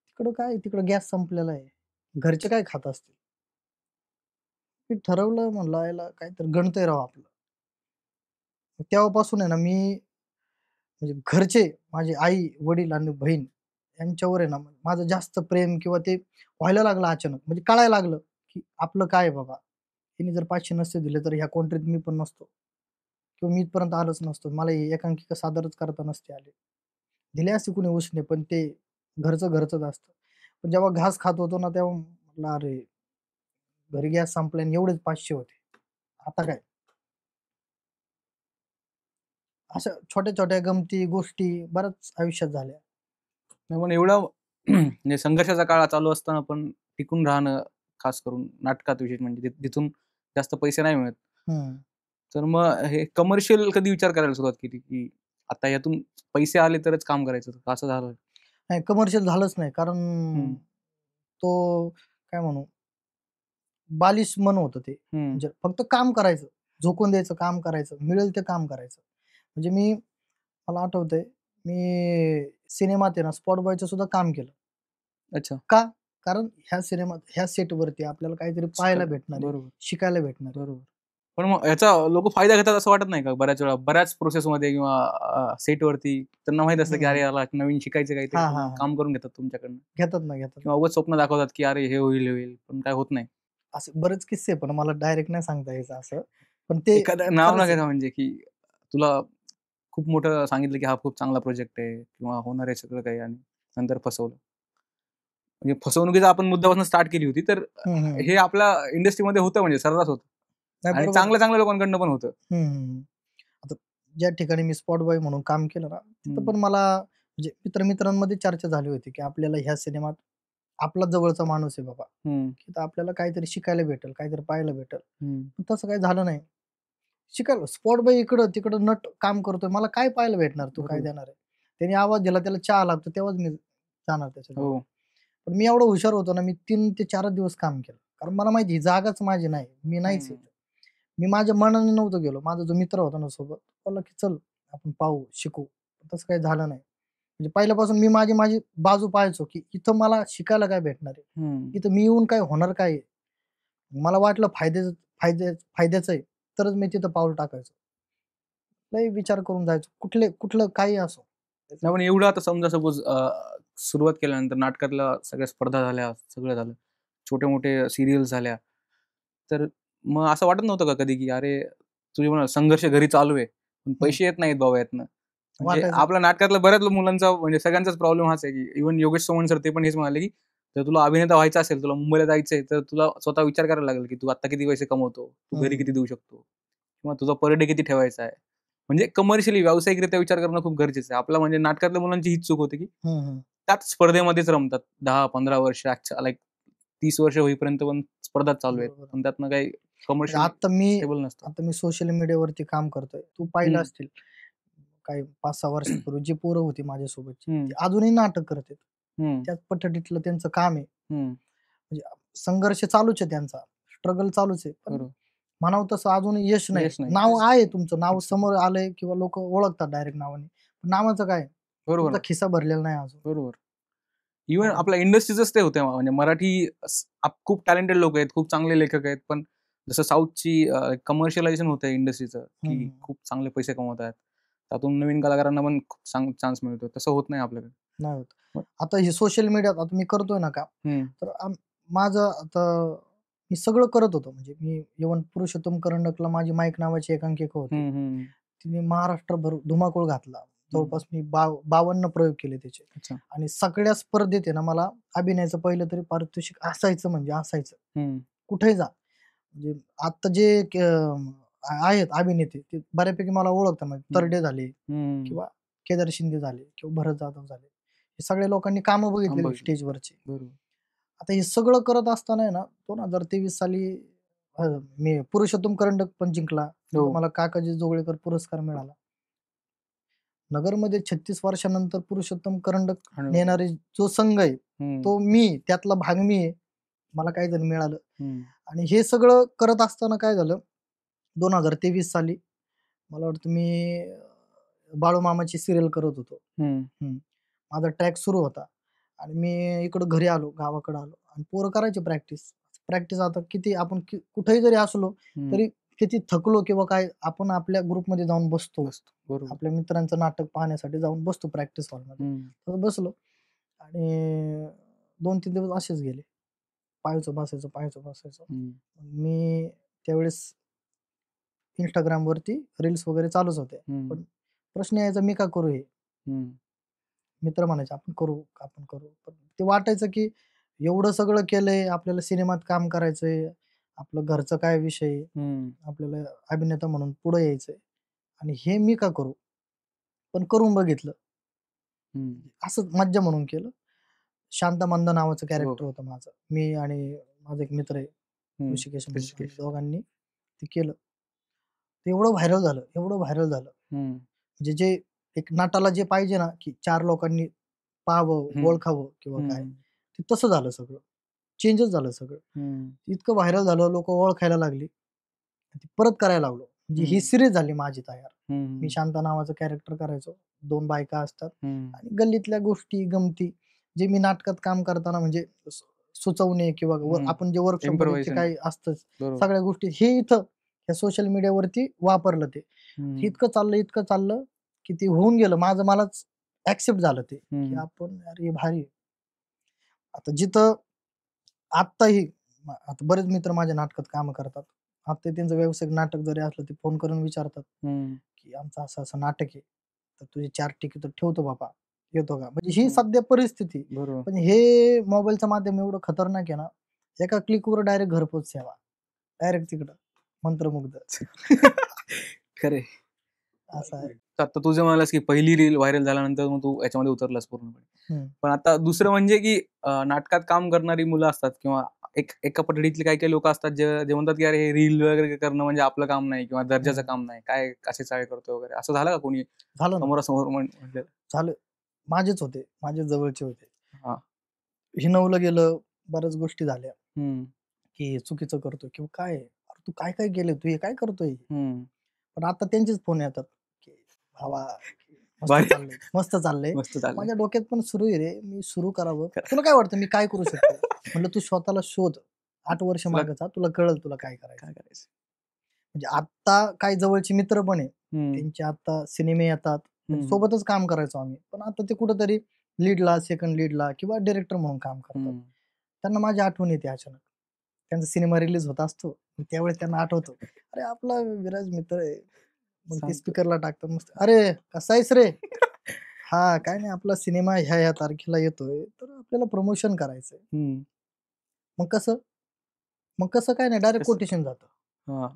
तिकडं काय, तिकडं गॅस संपलेला आहे, घरचे काय खात असतील. मी ठरवलं, म्हणलं याला काहीतरी गणतंय राव आपलं. तेव्हापासून आहे ना, मी म्हणजे घरचे, माझी आई वडील आणि बहीण यांच्यावर आहे ना माझं जास्त प्रेम किंवा ते व्हायला लागलं अचानक. म्हणजे कळायला लागलं, की आपलं काय आहे बाबा. हिने जर 500 नसते दिले तर ह्या कंट्रीत मी पण नसतो किंवा मी इथपर्यंत आलोच नसतो. मला ही एकांकिका सादरच करता नसते आले. दिले असते कुणी उसने, पण ते घरचं घरचंच असतं. पण जेव्हा घास खात होतो ना, तेव्हा म्हटलं अरे, घरी गॅस संपला आणि एवढेच 500 होते. आता काय? अशा छोट्या-छोट्या गमती, गोष्टी बऱ्याच आयुष्यात झाल्या. नाही पण एवढा म्हणजे संघर्षाचा काळ चालू असताना पण टिकून राहणं, खास करून नाटकात विशेष म्हणजे तिथून जास्त पैसे नाही मिळत. हं. तर मग हे कमर्शियल कधी विचार करायला सुरुवात केली, की आता यातून पैसे आले तरच काम करायचं, का असं झालं? नाही, कमर्शियल झालंच नाही. कारण तो काय म्हणू, बालिश मन होतं ते. म्हणजे फक्त काम करायचं, झोकून द्यायचं, काम करायचं, मिळेल ते काम करायचं. म्हणजे मला आठवतंय, मी सिनेमात आहे ना स्पॉट बॉयचं सुद्धा काम केलं. अच्छा. का? कारण ह्या सिनेमात, ह्या सेटवरती आपल्याला काहीतरी पाहायला भेटणार आहे, बरोबर. शिकायला भेटणार आहे. बरोबर. पण मग याचा लोक फायदा घेतात असं वाटत नाही का? बऱ्याच वेळा बऱ्याच प्रोसेसमध्ये किंवा सेटवरती त्यांना माहित असतं, की अरे याला नवीन शिकायचं काहीतरी, हां, पण हां, हां. काम करून घेतात तुमच्याकडनं घेतात ना, घेतात. किंवा उगाच स्वप्न दाखवतात, की अरे हे होईल, हे होईल, पण काय होत नाही. असे बरेच किस्से पण मला डायरेक्ट नाही सांगता यायचं असं. पण ते एखादं नाव खरंच ना आहे. घ्यायचं म्हणजे, की तुला खूप मोठं सांगितलं, की हा खूप चांगला प्रोजेक्ट आहे किंवा होणार आहे सगळं काही आणि नंतर फसवलं. म्हणजे फसवणुकीचा आपण मुद्द्यापासून स्टार्ट केली होती, तर हं, हं. हे आपल्या इंडस्ट्रीमध्ये होतं म्हणजे सर्रास होतं नाही, आणि बरोबर आहे. चांगल्या लोकांकडनं पण होतं. हं, हं. आता ज्या ठिकाणी मी स्पॉट बॉय म्हणून काम केलं ना, तिथं पण मला म्हणजे मित्र-मित्रांमध्ये चर्चा झाली होती, की आपल्याला ह्या सिनेमात आपला जवळचा माणूस आहे बाबा, की तर आपल्याला काहीतरी शिकायला भेटेल, काहीतरी पाहायला भेटेल. पण तसं काही झालं नाही. शिकायला स्पॉट बॉय इकडं-तिकडं नट काम करतोय. मला काय पाहायला भेटणार? तू काय बरोबर. देणार आहे? त्याने आवाज दिला, त्याला चहा लागतो, तेव्हाच मी जाणार त्याच्याजवळ. हो. पण मी एवढा हुशार होतो ना, मी 3 ते 4 दिवस काम केलं. कारण मला माहिती ही जागाच माझी नाही. मी नाहीच इथं. मी माझ्या मनाने नव्हतो गेलो. माझा जो मित्र होता ना सोबत, बोलला की "चल, आपण पाहू, शिकू." तसं काही झालं नाही. म्हणजे पहिल्यापासून मी माझी माझी बाजू पाहायचो, की इथं मला शिकायला काय भेटणार आहे? इथं मी येऊन काय होणार काय आहे? मला वाटलं फायद्याचं आहे, तरच मी तिथं पाऊल टाकायचो. लय विचार करून जायचो. कुठलं काही असो. नाही पण एवढं आता समजा सपोज सुरुवात केल्यानंतर नाटकातल्या सगळ्या स्पर्धा झाल्या, सगळं झालं. छोटे-मोठे सीरियल्स झाल्या. तर मग असं वाटत नव्हतं का कधी, की अरे तुझे म्हणा संघर्ष घरी चालू आहे, पण हं. पैसे येत नाहीत बाबा यातनं. म्हणजे वाटायचं. आपल्या नाटकातल्या बऱ्याच मुलांचा म्हणजे सगळ्यांचाच प्रॉब्लेम हाच आहे, की इव्हन योगेश सोमण सर ते पण हेच म्हणाले, की जर तुला अभिनेता व्हायचं असेल, तुला मुंबईला जायचंय, तर तुला स्वतः विचार करायला लागेल, की तू आता किती पैसे कमवतो, तू घरी किती देऊ शकतो किंवा तुझा पर डे किती ठेवायचा आहे. म्हणजे कमर्शियली व्यावसायिकरित्या विचार करणं खूप गरजेचं आहे. आपलं म्हणजे नाटकातल्या मुलांची हीच चूक होते, की हं, हं. त्याच स्पर्धेमध्येच रमतात. 10-15 वर्ष लाइक 30 वर्ष होईपर्यंत पण स्पर्धाच चालू आहेत. बरोबर. पण त्यातनं काही म्हणजे कमर्शियल आता मी स्टेबल नसतं. आता मी सोशल मीडियावरती काम करतोय. तू पाहिलं हं, असतील काही 5-6 वर्षांपूर्वी जी पोरं होती माझ्यासोबतची, हं, ती अजूनही नाटक करतात. हं, त्याच पद्धतीतलं त्यांचं काम आहे. हं. म्हणजे संघर्ष चालूच आहे त्यांचा, स्ट्रगल चालूच आहे. पण बरोबर. म्हणावं तसं अजूनही यश नाही. यश नाही. नाव आहे तुमचं, नाव समोर आलंय किंवा लोकं ओळखतात डायरेक्ट नावाने. पण नावाचं काय? बरोबर तुमचा ना. खिसा भरलेला नाही अजून. बरोबर. इव्हन हो. आपल्या इंडस्ट्रीचंच ते होते म्हणजे मराठी खूप टॅलेंटेड लोक आहेत, खूप चांगले लेखक आहेत. पण जसं साऊथची कमर्शियलायझेशन होतंय इंडस्ट्रीचं, हं. की खूप चांगले पैसे कमवत आहेत. त्यातून नवीन कलाकारांना पण खूप चान्स मिळतो. तसं होत नाही आपल्याकडे. नाही होत. मग आता हे सोशल मीडियात आता मी करतोय ना काम, हं, तर माझं आता मी सगळं करत होतो. म्हणजे मी इव्हन पुरुषोत्तम करंडकला माझी माईक नावाची एकांकिका होती. हं, हं, तिने महाराष्ट्रभर धुमाकूळ घातला. हं. जवळपास मी 52 प्रयोग केले त्याचे. अच्छा. आणि सगळ्या स्पर्धेत आहे ना मला अभिनयाचं पहिलं तरी पारितोषिक असायचं म्हणजे असायचं. हं, कुठेही जा. म्हणजे आता जे आहेत अभिनेते ते बऱ्यापैकी मला ओळखतात. म्हणजे हं, तरडे झाले हं. किंवा केदार शिंदे झाले किंवा भरत जाधव झाले. हे सगळ्या लोकांनी कामं बघितलेली बघितलं. स्टेजवरची. बरोबर. आता हे सगळं करत असताना आहे ना 2023 साली मी पुरुषोत्तम करंडक पण जिंकला. हो. मला काकाजी जोगळेकर पुरस्कार मिळाला. नगरमध्ये 36 वर्षानंतर पुरुषोत्तम करंडक नेणारे जो संघ आहे तो मी, त्यातला भाग मी आहे. मला काही जण मिळालं. आणि हे सगळं करत असताना काय झालं, 2023 साली मला वाटतं मी बाळूमामाची सिरियल करत होतो. माझा ट्रॅक सुरू होता आणि मी इकडं घरी आलो, गावाकडे आलो आणि पोरं करायची प्रॅक्टिस आता किती आपण कुठेही जरी असलो तरी किती थकलो किंवा काय, आपण आपल्या ग्रुपमध्ये जाऊन बसतो. आपल्या मित्रांचं नाटक पाहण्यासाठी जाऊन बसतो प्रॅक्टिस हॉलमध्ये. बसलो आणि 2-3 दिवस असेच गेले. पाहायचो बसायचो. मी त्यावेळेस Instagram वरती रील्स वगैरे चालूच होते. पण प्रश्न यायचा, मी का करू हे? मित्र म्हणायचे आपण करू. पण ते वाटायचं की एवढं सगळं केलंय, आपल्याला सिनेमात काम करायचंय, आपलं घरचं काय विषय, आपल्याला अभिनेता म्हणून पुढे यायचंय आणि हे मी का करू? पण करून बघितलं. असं मज्जा म्हणून केलं. शांतामंद नावाचं कॅरेक्टर होतं माझं. मी आणि माझा एक मित्र आहे ऋषिकेश, दोघांनी ते केलं. ते एवढं व्हायरल झालं. म्हणजे जे एक नाटाला जे पाहिजे ना, की 4 लोकांनी पाहावं, ओळखावं किंवा काय, ते तसं झालं सगळं. चेंजच झालं सगळं. इतकं व्हायरल झालं, लोक ओळखायला लागली. परत करायला लागलो. म्हणजे ही सिरीज झाली माझी तयार. मी शांता नावाचं कॅरेक्टर करायचो. 2 बायका असतात आणि गल्लीतल्या गोष्टी, गमती जे मी नाटकात काम करताना म्हणजे सुचवणे किंवा आपण जे वर्कशॉप काही असतं सगळ्या गोष्टी, हे इथं या सोशल मीडियावरती वापरलं. ते इतकं चाललं की ते होऊन गेलं. माझं मलाच ऍक्सेप्ट झालं ते, की आपण अरे भारी. आता जिथं आत्ताही आता बरेच मित्र माझ्या नाटकात काम करतात. आता त्यांचं व्यावसायिक नाटक जरी असलं ते फोन करून विचारतात की आमचं असं नाटक आहे, तर तुझे 4 तिकीट ठेवतो बाबा, येतो का? म्हणजे ही सध्या परिस्थिती. पण हे मोबाईलचं माध्यम एवढं खतरनाक आहे ना, एका क्लिकवर डायरेक्ट घरपोच सेवा, डायरेक्ट तिकडं मंत्रमुग्ध. खरे असं आहे. आता तू जे म्हणालास की पहिली रील व्हायरल झाल्यानंतर मग तू याच्यामध्ये उतरलास पूर्णपणे. पण आता दुसरं म्हणजे की नाटकात काम करणारी मुलं असतात किंवा एका पठडीतले काही लोक असतात जे म्हणतात की अरे रील वगैरे करणं म्हणजे आपलं काम नाही किंवा दर्जाचं काम नाही, काय कसे चाळे करतो वगैरे. असं झालं का कोणी समोरासमोर म्हणजे? झालं. माझेच होते, माझे जवळचे होते. हिनवलं गेलं, बऱ्याच गोष्टी झाल्या की चुकीचं करतो किंवा काय, तू काय काय केलं, तू हे काय करतोय. पण आता त्यांचेच फोन येतात की भावा मस्त चाललंय. माझ्या डोक्यात पण सुरू आहे रे, मी सुरू करावं. तुला काय वाटतं मी काय करू शकतो? म्हणलं तू स्वतःला शोध, 8 वर्ष मागचा, तुला कळल तुला काय करायचं. म्हणजे आता काही जवळचे मित्र पण आहे, त्यांचे आता सिनेमे येतात, सोबतच काम करायचो आम्ही. पण आता ते कुठंतरी लीडला, सेकंड लीडला किंवा डिरेक्टर म्हणून काम करतात. त्यांना माझी आठवण येते अचानक. त्यांचा सिनेमा रिलीज होत असतो, त्यावेळेस त्यांना आठवतो, अरे आपला विराज मित्र आहे. मग ते स्पीकरला टाकतात मस्त, अरे कसा आहेस रे? हा काय नाही, आपला सिनेमा ह्या तारखेला येतोय, तर आपल्याला प्रमोशन करायचंय. मग कसं काय नाही, डायरेक्ट कोटेशन जातं.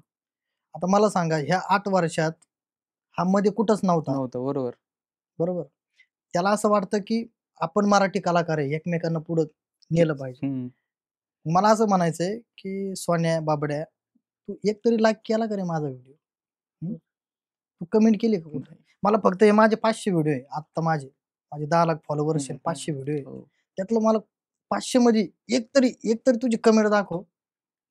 आता मला सांगा, ह्या 8 वर्षात हा मध्ये कुठंच नव्हता. बरोबर. त्याला असं वाटतं की आपण मराठी कलाकार आहे, एकमेकांना पुढे नेलं पाहिजे. मला असं म्हणायचंय की सोन्या, बाबड्या, तू एक तरी लाईक केला का रे माझा व्हिडिओ? तू कमेंट केली का कुठे? मला फक्त हे माझे 500 व्हिडिओ आहे आता, माझे 10 लाख फॉलोवर्स, 500 व्हिडिओ आहे. त्यातलं मला 500 मध्ये एक तरी तुझी कमेंट दाखव.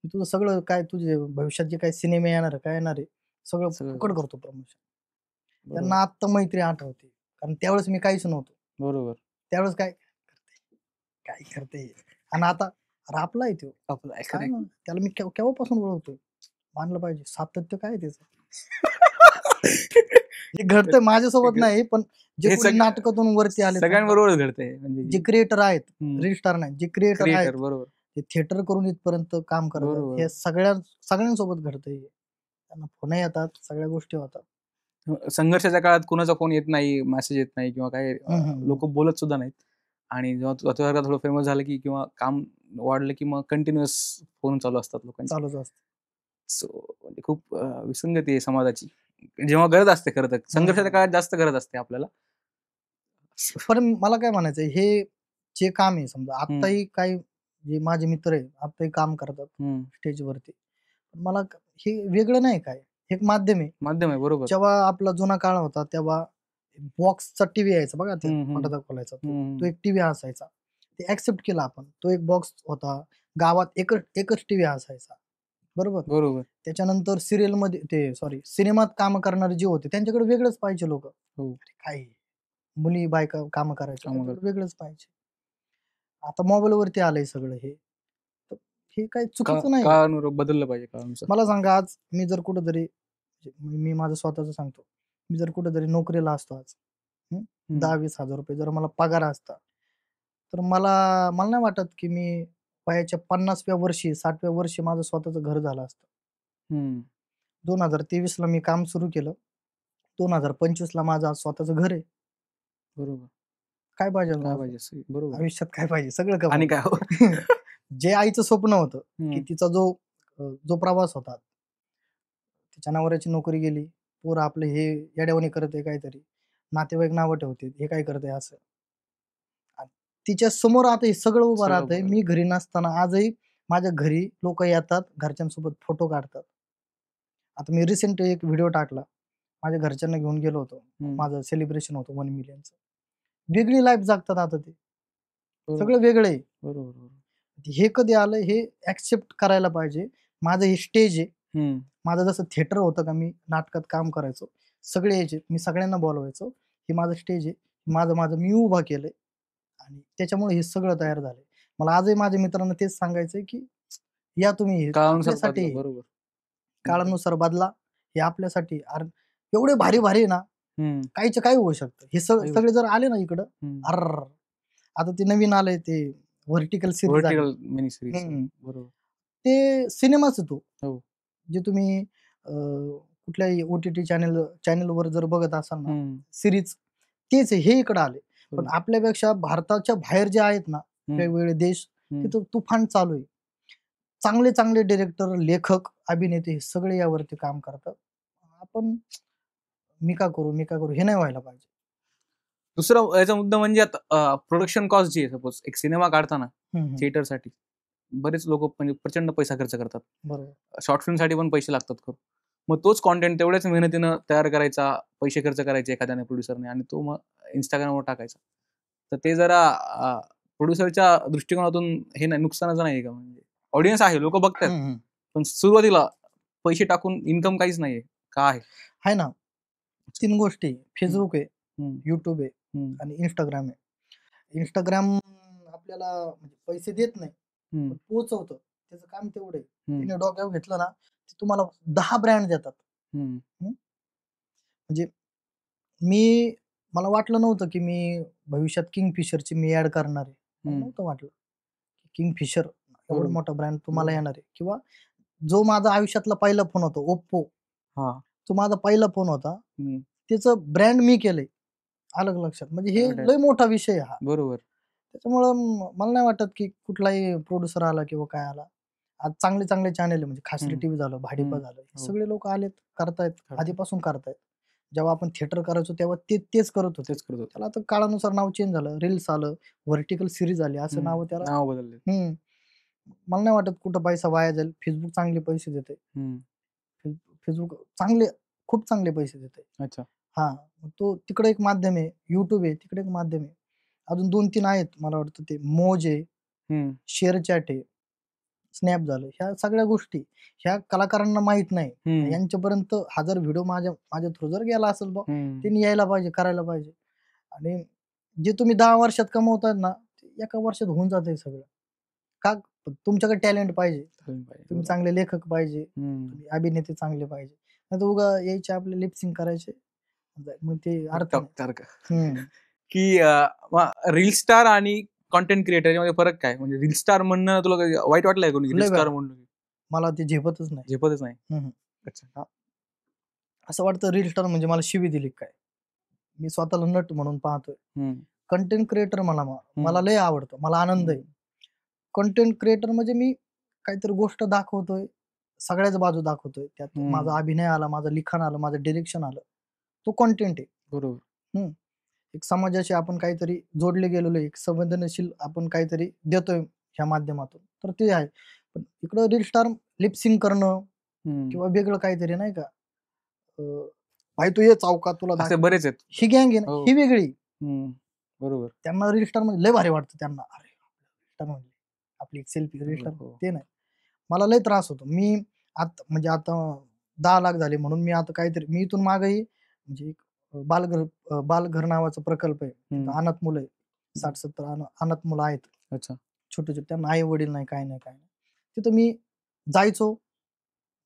तुझं सगळं काय, तुझे भविष्यात जे काही सिनेमे येणार काय येणार आहे सगळं फुकट करतो प्रमोशन. त्यांना आत्ता मैत्री आठवते, कारण त्यावेळेस मी काहीच नव्हतो. बरोबर. त्यावेळेस काय करते आणि आता आपला आहे तो, त्याला मी केव्हापासून ओळखतोय, मानलं पाहिजे. सातत्य काय त्याचं. हे घडतंय माझ्यासोबत नाही, पण जे कोणी नाटकातून वरती आले सगळ्यांबरोबर घडतंय. जे क्रिएटर आहेत, रील स्टार नाही, जे क्रिएटर आहेत ते थिएटर करून इथपर्यंत काम करतात, हे सगळ्यांसोबत घडतंय. त्यांना फोन येतात, सगळ्या गोष्टी होतात. संघर्षाच्या काळात कुणाचा फोन येत नाही, मेसेज येत नाही किंवा काही लोक बोलत सुद्धा नाहीत. आणि जेव्हा थोडं फेमस झालं की किंवा काम वाढलं की मग कंटिन्युअस फोन चालू असतात लोकांचे. चालूच असतात. सो म्हणजे खूप विसंगती आहे समाजाची, जेव्हा गरज असते. खरं तर संघर्षाच्या काळात जास्त गरज असते आपल्याला. पण मला काय म्हणायचंय, हे जे काम आहे समजा आत्ताही काही जे माझे मित्र आहे आत्ताही काम करतात स्टेजवरती, मला हे वेगळं नाही काय, हे एक माध्यम आहे. बरोबर. जेव्हा आपला जुना काळ होता तेव्हा बॉक्सचा टीव्ही यायचा बघा, ते पडदा खोलायचा, तो एक टीव्ही असायचा. ते ऍक्सेप्ट केला आपण. तो एक बॉक्स होता. गावात एकच टीव्ही असायचा. बरोबर. त्याच्यानंतर सिरियल मध्ये सिनेमात काम करणारे जे होते त्यांच्याकडे वेगळंच पाहिजे लोक. काय मुली बायका काम करायचे वेगळंच पाहिजे. आता मोबाईल वरती आलंय सगळं हे काही चुकीचं नाही. बदललं पाहिजे. मला सांगा, आज मी जर कुठेतरी, मी माझं स्वतःच सांगतो, मी जर कुठेतरी नोकरीला असतो आज, 10-20 हजार रुपये जर मला पगार असता, तर मला नाही वाटत की मी वयाच्या 50व्या वर्षी 60व्या वर्षी माझं स्वतःचं घर झालं असतं. 2023ला मी काम सुरू केलं, 2025ला माझं आज स्वतःचं घर आहे. बरोबर. काय पाहिजे बरोबर. आयुष्यात? काय पाहिजे? सगळं आणि काय जे आईचं स्वप्न होतं की तिचा जो प्रवास होता, तिच्या नवऱ्याची नोकरी गेली, पोरं आपलं हे येड्यावानी करत आहे काहीतरी, नातेवाईक नावं ठेवते, हे काय करत आहे असं, तिच्या समोर आता हे सगळं उभं राहतंय. मी घरी नसताना आजही माझ्या घरी लोक येतात, घरच्यांसोबत फोटो काढतात. आता मी रिसेंट एक व्हिडिओ टाकला, माझ्या घरच्यांना घेऊन गेलो होतो, माझं सेलिब्रेशन होतं 1 मिलियनचं. वेगळी लाईफ जगतात आता ते, सगळं वेगळं आहे. हे कधी आलं हे ऍक्सेप्ट करायला पाहिजे. माझं हे स्टेज आहे. माझं जसं थिएटर होतं का, मी नाटकात काम करायचो, सगळे यायचे, मी सगळ्यांना बोलवायचो. हे माझं स्टेज आहे, माझं मी उभा केलंय आणि त्याच्यामुळे हे सगळं तयार झालंय. मला आजही माझ्या मित्रांना तेच सांगायचंय की या तुम्ही आपल्यासाठी, काळानुसार बदला, हे आपल्यासाठी. एवढे भारी भारी ना, काहीच्या काही होऊ शकतं. हे सगळे जर आले ना इकडं, आता ते नवीन आलंय ते व्हर्टिकल सिरीज, ते सिनेमाच तो, जे तुम्ही कुठल्याही OTT चॅनलवर जर बघत असाल ना सिरीज, तेच हे इकडं आले. पण आपल्यापेक्षा भारताच्या बाहेर जे आहेत ना वेगवेगळे देश, तिथं तुफान चालू आहे. चांगले चांगले डिरेक्टर, लेखक, अभिनेते हे सगळे यावरती काम करतात. आपण मी का करू हे नाही व्हायला पाहिजे. दुसरा याचा मुद्दा म्हणजे आता प्रोडक्शन कॉस्ट जी आहे, सपोज एक सिनेमा काढताना थिएटरसाठी बरेच लोक म्हणजे प्रचंड पैसा खर्च करतात. शॉर्ट फिल्म साठी पण पैसे लागतात खूप. मग तोच कॉन्टेंट तेवढ्याच मेहनतीनं तयार करायचा, पैसे खर्च करायचे एखाद्याने, प्रोड्युसरने, आणि तो मग इंस्टाग्रामवर टाकायचा. तर ते जरा प्रोड्युसरच्या दृष्टिकोनातून हे नाही, नुकसानाचं नाही का? म्हणजे ऑडियन्स आहे, लोक बघतात, पण सुरुवातीला पैसे टाकून इन्कम काहीच नाहीये. काय आहे ना, 3 गोष्टी: फेसबुक आहे, युट्यूब आहे आणि इंस्टाग्राम आहे. इंस्टाग्राम आपल्याला म्हणजे पैसे देत नाही, पण पोहोचवतं, त्याचं काम तेवढं आहे. तिने डोक्यावर घेतलं ना, तुम्हाला 10 ब्रँड देतात. म्हणजे मला वाटलं नव्हतं की मी भविष्यात किंगफिशरची मी ऍड करणार आहे. नव्हतं वाटलं किंगफिशर एवढा मोठा ब्रँड तुम्हाला येणार आहे. किंवा जो माझा आयुष्यातला पहिला फोन होता ओप्पो, तो माझा पहिला फोन होता, त्याचं ब्रँड मी केलंय. अलग लक्षात, म्हणजे हे लय मोठा विषय हा. बरोबर. त्याच्यामुळं मला नाही वाटत की कुठलाही प्रोड्युसर आला किंवा काय आला. आज चांगले चांगले चॅनल आहे, म्हणजे खासरी टीव्ही झालं, भाडीपा झालं, सगळे लोक आलेत, करतायत, आधीपासून करतायत. जेव्हा आपण थिएटर करायचो तेव्हा तेच करत होते. त्याला आता काळानुसार नाव चेंज झालं, रील्स आलं, व्हर्टिकल सिरीज आली, असं नाव त्याला बदलले. मला नाही वाटत कुठं पैसा वाया जाईल. फेसबुक चांगले पैसे देते, फेसबुक खूप चांगले पैसे देते. अच्छा. हा, तो तिकडे एक माध्यम आहे. युट्यूब आहे, तिकडे एक माध्यम आहे. अजून 2-3 आहेत, मला वाटतं ते मोज आहे, शेअर चॅट आहे, स्नॅप झालं. ह्या सगळ्या गोष्टी ह्या कलाकारांना माहित नाही. यांच्यापर्यंत हा जर व्हिडिओ माझ्या थ्रू जर गेला असेल, त्यांनी यायला पाहिजे, करायला पाहिजे. आणि जे तुम्ही 10 वर्षात कमवतात ना, एका वर्षात होऊन जाते सगळं. का? तुमच्याकडे टॅलेंट पाहिजे, तुम्ही चांगले लेखक पाहिजे, तुम्ही अभिनेते चांगले पाहिजे. नाही तर उगा यायचे आपले लिपसिंग करायचे, मग ते अर्थ की रील स्टार आणि कॉन्टेंट क्रिएटर यामध्ये फरक काय? म्हणजे रील स्टार म्हणणं तुला वाईट वाटलंय कोणी? रील स्टार म्हणणं मला ते झेपतच नाही. अच्छा. असं वाटतं रील स्टार म्हणजे मला शिवी दिली काय. मी स्वतःला नट म्हणून पाहतोय. कंटेंट क्रिएटर मला लय आवडतं, मला आनंद आहे. कंटेंट क्रिएटर म्हणजे मी काहीतरी गोष्ट दाखवतोय, सगळ्याच बाजू दाखवतोय. त्यात माझा अभिनय आला, माझं लिखाण आलं, माझं डिरेक्शन आलं, तो कंटेंट आहे. बरोबर. एक समाजाशी आपण काहीतरी जोडले गेलेलो, एक संवेदनशील आपण काहीतरी देतोय ह्या माध्यमातून, तर ते आहे. पण इकडं रील स्टार लिपसिंग करणं, किंवा वेगळं काहीतरी नाही का, भाई तू ये चौकात तुला असे बरेच आहेत. ही गँग आहे ना, ही वेगळी. बरोबर. त्यांना रील स्टार मध्ये लय भारी वाटतं त्यांना. अरे स्टार म्हणजे आपली एक सेल्फी रील स्टार ते नाही. मला लय त्रास होतो. मी आता म्हणजे आता 10 लाख झाले म्हणून मी आता काहीतरी, मी इथून मागही म्हणजे एक बालघर नावाचा प्रकल्प आहे. अनाथ मुलं आहे, 60-70 अनाथ मुलं आहेत. अच्छा. छोटे छोटे, त्यांना आई वडील नाही, काय नाही काय नाही. तिथं मी जायचो,